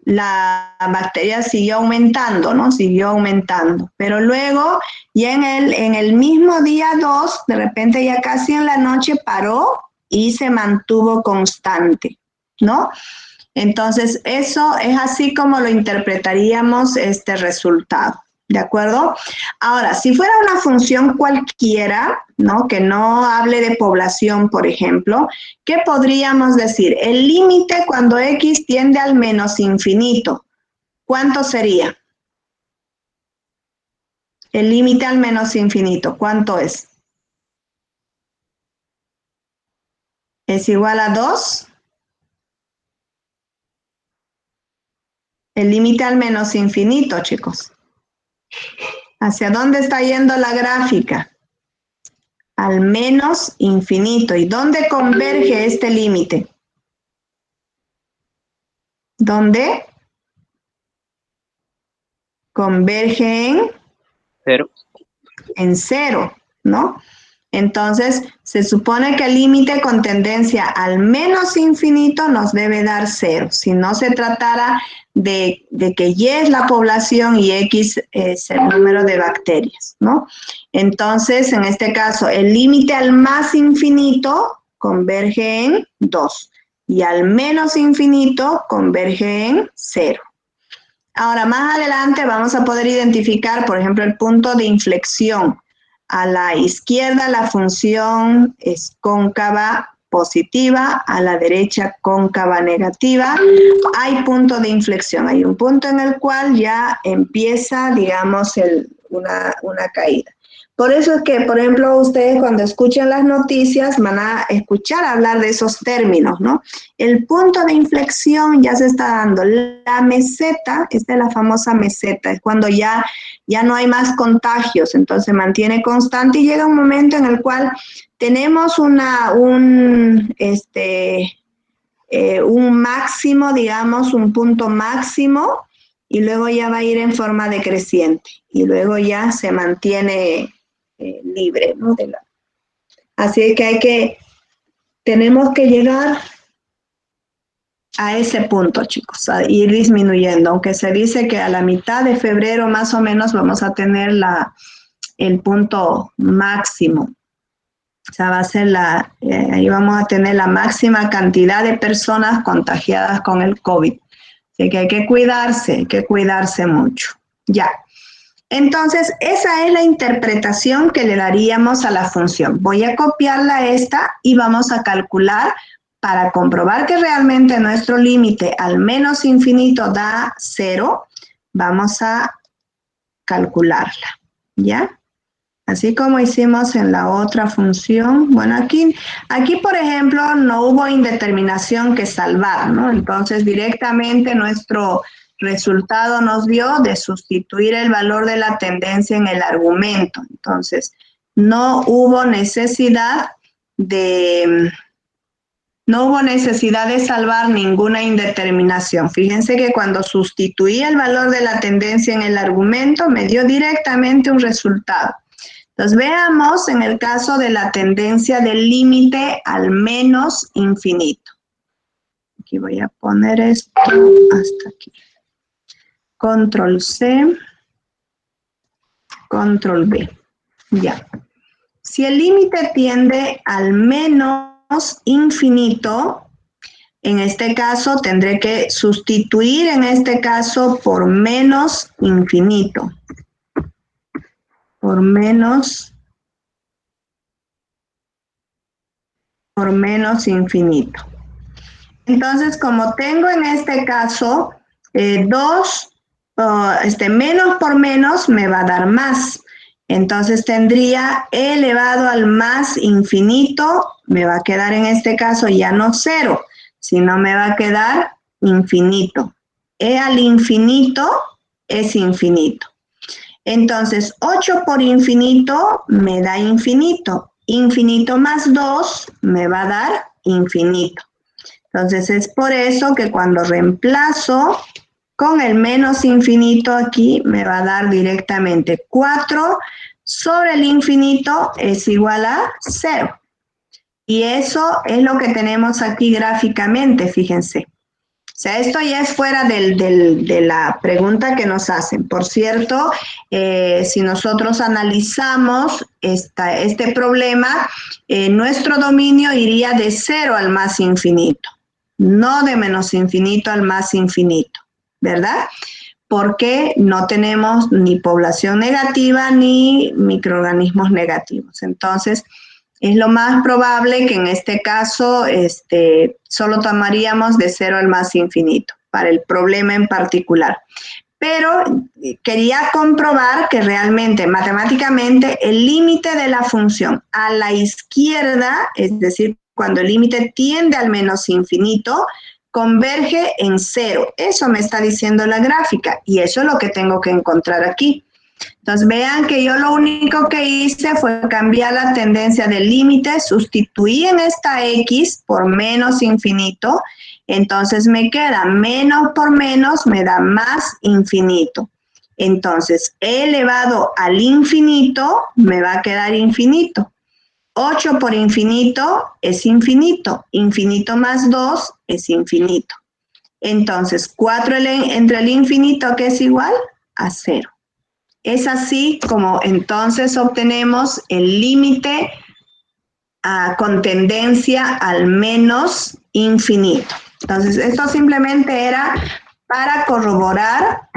la bacteria siguió aumentando, ¿no? Siguió aumentando. Pero luego, ya en el mismo día 2, de repente ya casi en la noche paró y se mantuvo constante, ¿no? Entonces, eso es así como lo interpretaríamos este resultado. ¿De acuerdo? Ahora, si fuera una función cualquiera, ¿no? Que no hable de población, por ejemplo, ¿qué podríamos decir? El límite cuando x tiende al menos infinito, ¿cuánto sería? El límite al menos infinito, ¿cuánto es? ¿Es igual a 2? El límite al menos infinito, chicos. ¿Hacia dónde está yendo la gráfica? Al menos infinito. ¿Y dónde converge este límite? ¿Dónde? Converge en 0. En 0, ¿no? Entonces, se supone que el límite con tendencia al menos infinito nos debe dar 0. Si no se tratara de que Y es la población y X es el número de bacterias, ¿no? Entonces, en este caso, el límite al más infinito converge en 2 y al menos infinito converge en 0. Ahora, más adelante vamos a poder identificar, por ejemplo, el punto de inflexión. A la izquierda la función es cóncava positiva, a la derecha cóncava negativa. Hay punto de inflexión, hay un punto en el cual ya empieza, digamos, una caída. Por eso es que, por ejemplo, ustedes cuando escuchen las noticias van a escuchar hablar de esos términos, ¿no? El punto de inflexión ya se está dando. La meseta, esta es la famosa meseta, es cuando ya no hay más contagios, entonces se mantiene constante y llega un momento en el cual tenemos un máximo, digamos, un punto máximo, y luego ya va a ir en forma decreciente, y luego ya se mantiene libre, ¿no? Así que tenemos que llegar a ese punto, chicos, a ir disminuyendo, aunque se dice que a la mitad de febrero más o menos vamos a tener el punto máximo. O sea, va a ser ahí vamos a tener la máxima cantidad de personas contagiadas con el COVID. Así que hay que cuidarse mucho. Ya. Entonces, esa es la interpretación que le daríamos a la función. Voy a copiarla a esta y vamos a calcular para comprobar que realmente nuestro límite al menos infinito da 0. Vamos a calcularla, ¿ya? Así como hicimos en la otra función. Bueno, aquí por ejemplo, no hubo indeterminación que salvar, ¿no? Entonces, directamente nuestro resultado nos dio de sustituir el valor de la tendencia en el argumento. Entonces, no hubo necesidad de salvar ninguna indeterminación. Fíjense que cuando sustituí el valor de la tendencia en el argumento, me dio directamente un resultado. Entonces, veamos en el caso de la tendencia del límite al menos infinito. Aquí voy a poner esto hasta aquí. Control C, Control V. Ya. Si el límite tiende al menos infinito, en este caso tendré que sustituir en este caso por menos infinito. Por menos infinito. Entonces, como tengo en este caso menos por menos me va a dar más. Entonces tendría e elevado al más infinito, me va a quedar en este caso ya no 0, sino me va a quedar infinito. E al infinito es infinito. Entonces, 8 por infinito me da infinito. Infinito más 2 me va a dar infinito. Entonces, es por eso que cuando reemplazo con el menos infinito aquí, me va a dar directamente 4 sobre el infinito es igual a 0. Y eso es lo que tenemos aquí gráficamente, fíjense. O sea, esto ya es fuera de la pregunta que nos hacen. Por cierto, si nosotros analizamos este problema, nuestro dominio iría de 0 al más infinito, no de menos infinito al más infinito, ¿verdad? Porque no tenemos ni población negativa ni microorganismos negativos. Entonces, es lo más probable que en este caso solo tomaríamos de 0 al más infinito para el problema en particular. Pero quería comprobar que realmente matemáticamente el límite de la función a la izquierda, es decir, cuando el límite tiende al menos infinito, converge en 0. Eso me está diciendo la gráfica y eso es lo que tengo que encontrar aquí. Entonces, vean que yo lo único que hice fue cambiar la tendencia del límite, sustituí en esta X por menos infinito, entonces me queda menos por menos, me da más infinito. Entonces, e elevado al infinito, me va a quedar infinito. 8 por infinito es infinito, infinito más 2 es infinito. Entonces, 4 entre el infinito, que es igual a 0. Es así como entonces obtenemos el límite con tendencia al menos infinito. Entonces, esto simplemente era para corroborar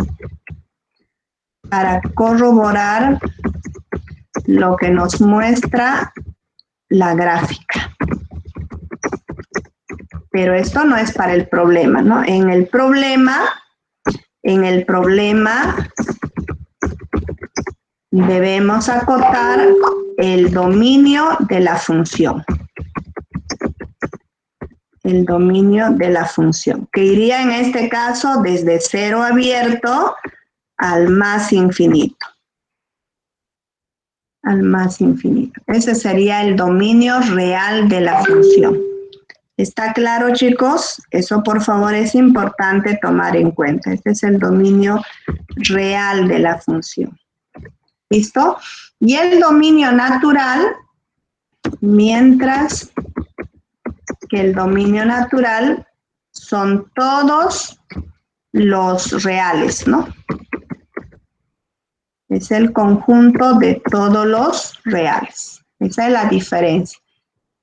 lo que nos muestra la gráfica. Pero esto no es para el problema, ¿no? En el problema debemos acotar el dominio de la función. El dominio de la función, que iría en este caso desde 0 abierto al más infinito. Al más infinito. Ese sería el dominio real de la función. ¿Está claro, chicos? Eso, por favor, es importante tomar en cuenta. Este es el dominio real de la función. ¿Listo? Y el dominio natural, mientras que el dominio natural son todos los reales, ¿no? Es el conjunto de todos los reales. Esa es la diferencia.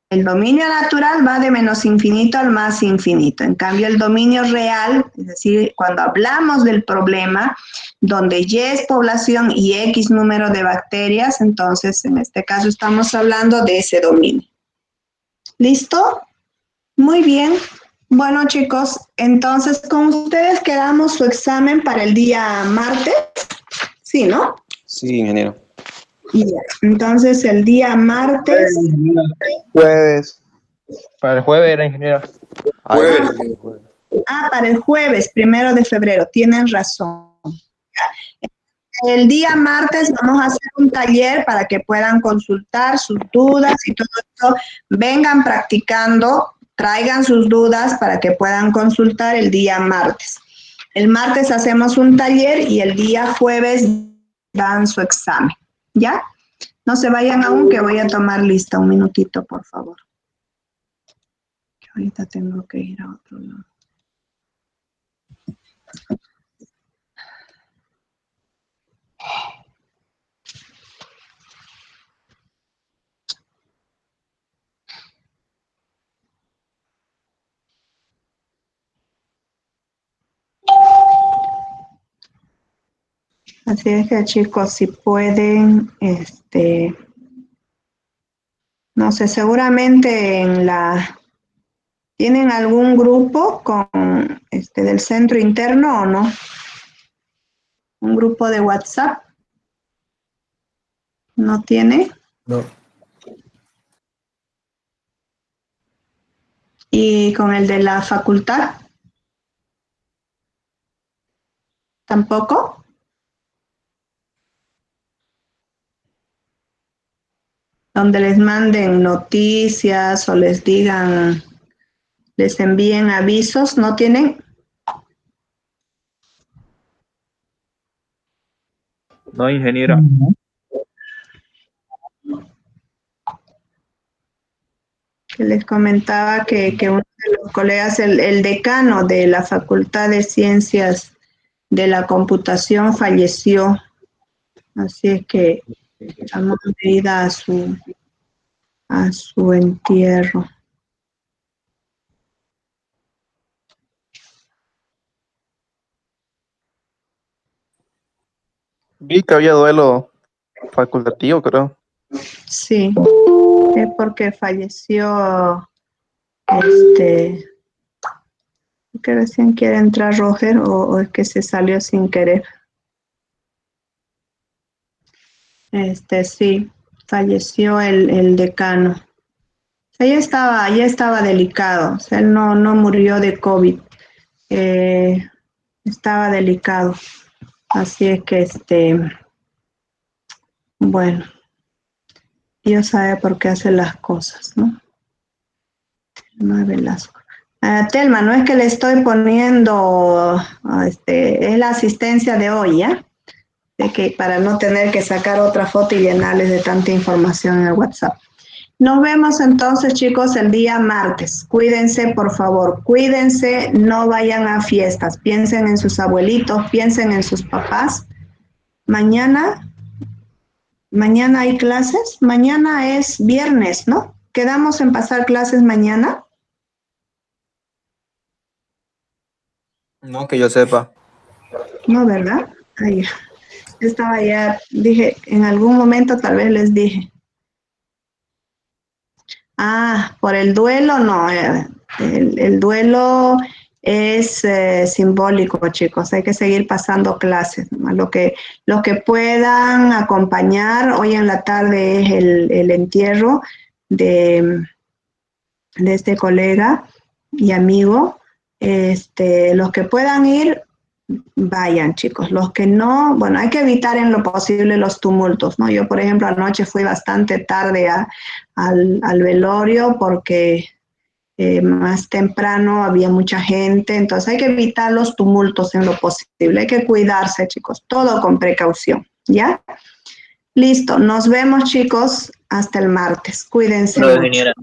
El dominio natural va de menos infinito al más infinito. En cambio, el dominio real, es decir, cuando hablamos del problema, donde Y es población y X número de bacterias, entonces en este caso estamos hablando de ese dominio. ¿Listo? Muy bien. Bueno, chicos, entonces con ustedes quedamos su examen para el día martes. Sí, ¿no? Sí, ingeniero. Ya. Entonces el día martes. Jueves. Para el jueves era ingeniero. Jueves. Para el jueves, 1 de febrero, tienen razón. El día martes vamos a hacer un taller para que puedan consultar sus dudas y todo esto. Vengan practicando, traigan sus dudas para que puedan consultar el día martes. El martes hacemos un taller y el día jueves dan su examen. ¿Ya? No se vayan aún, que voy a tomar lista. Un minutito, por favor. Que ahorita tengo que ir a otro lado. Así es que, chicos, si pueden, no sé, seguramente ¿tienen algún grupo con del centro interno o no? ¿Un grupo de WhatsApp? ¿No tiene? No. ¿Y con el de la facultad? ¿Tampoco? Donde les manden noticias o les digan, les envíen avisos, ¿no tienen? No, ingeniera. Que les comentaba que uno de los colegas, el decano de la Facultad de Ciencias de la Computación, falleció. Así es que estamos de ida a su entierro. Vi que había duelo facultativo, creo. Sí, es porque falleció, que recién quiere entrar Roger o es que se salió sin querer. Sí, falleció el decano. O sea, ya estaba delicado, o sea, él no murió de COVID, estaba delicado. Así es que, bueno, Dios sabe por qué hace las cosas, ¿no? Telma Velasco. Telma, no es que le estoy poniendo, es la asistencia de hoy, ¿ya? De que para no tener que sacar otra foto y llenarles de tanta información en el WhatsApp. Nos vemos entonces, chicos, el día martes. Cuídense, por favor, cuídense, no vayan a fiestas. Piensen en sus abuelitos, piensen en sus papás. Mañana hay clases. Mañana es viernes, ¿no? ¿Quedamos en pasar clases mañana? No, que yo sepa. No, ¿verdad? Ay, estaba ya, dije, en algún momento tal vez les dije. Por el duelo, no. El duelo es simbólico, chicos. Hay que seguir pasando clases, ¿no? Lo que puedan acompañar. Hoy en la tarde es el entierro de este colega y amigo. Los que puedan ir, vayan, chicos. Los que no, bueno, hay que evitar en lo posible los tumultos, ¿no? Yo, por ejemplo, anoche fui bastante tarde al velorio porque más temprano había mucha gente, entonces hay que evitar los tumultos en lo posible. Hay que cuidarse, chicos, todo con precaución, ¿ya? Listo, nos vemos, chicos, hasta el martes. Cuídense mucho. Ingeniera.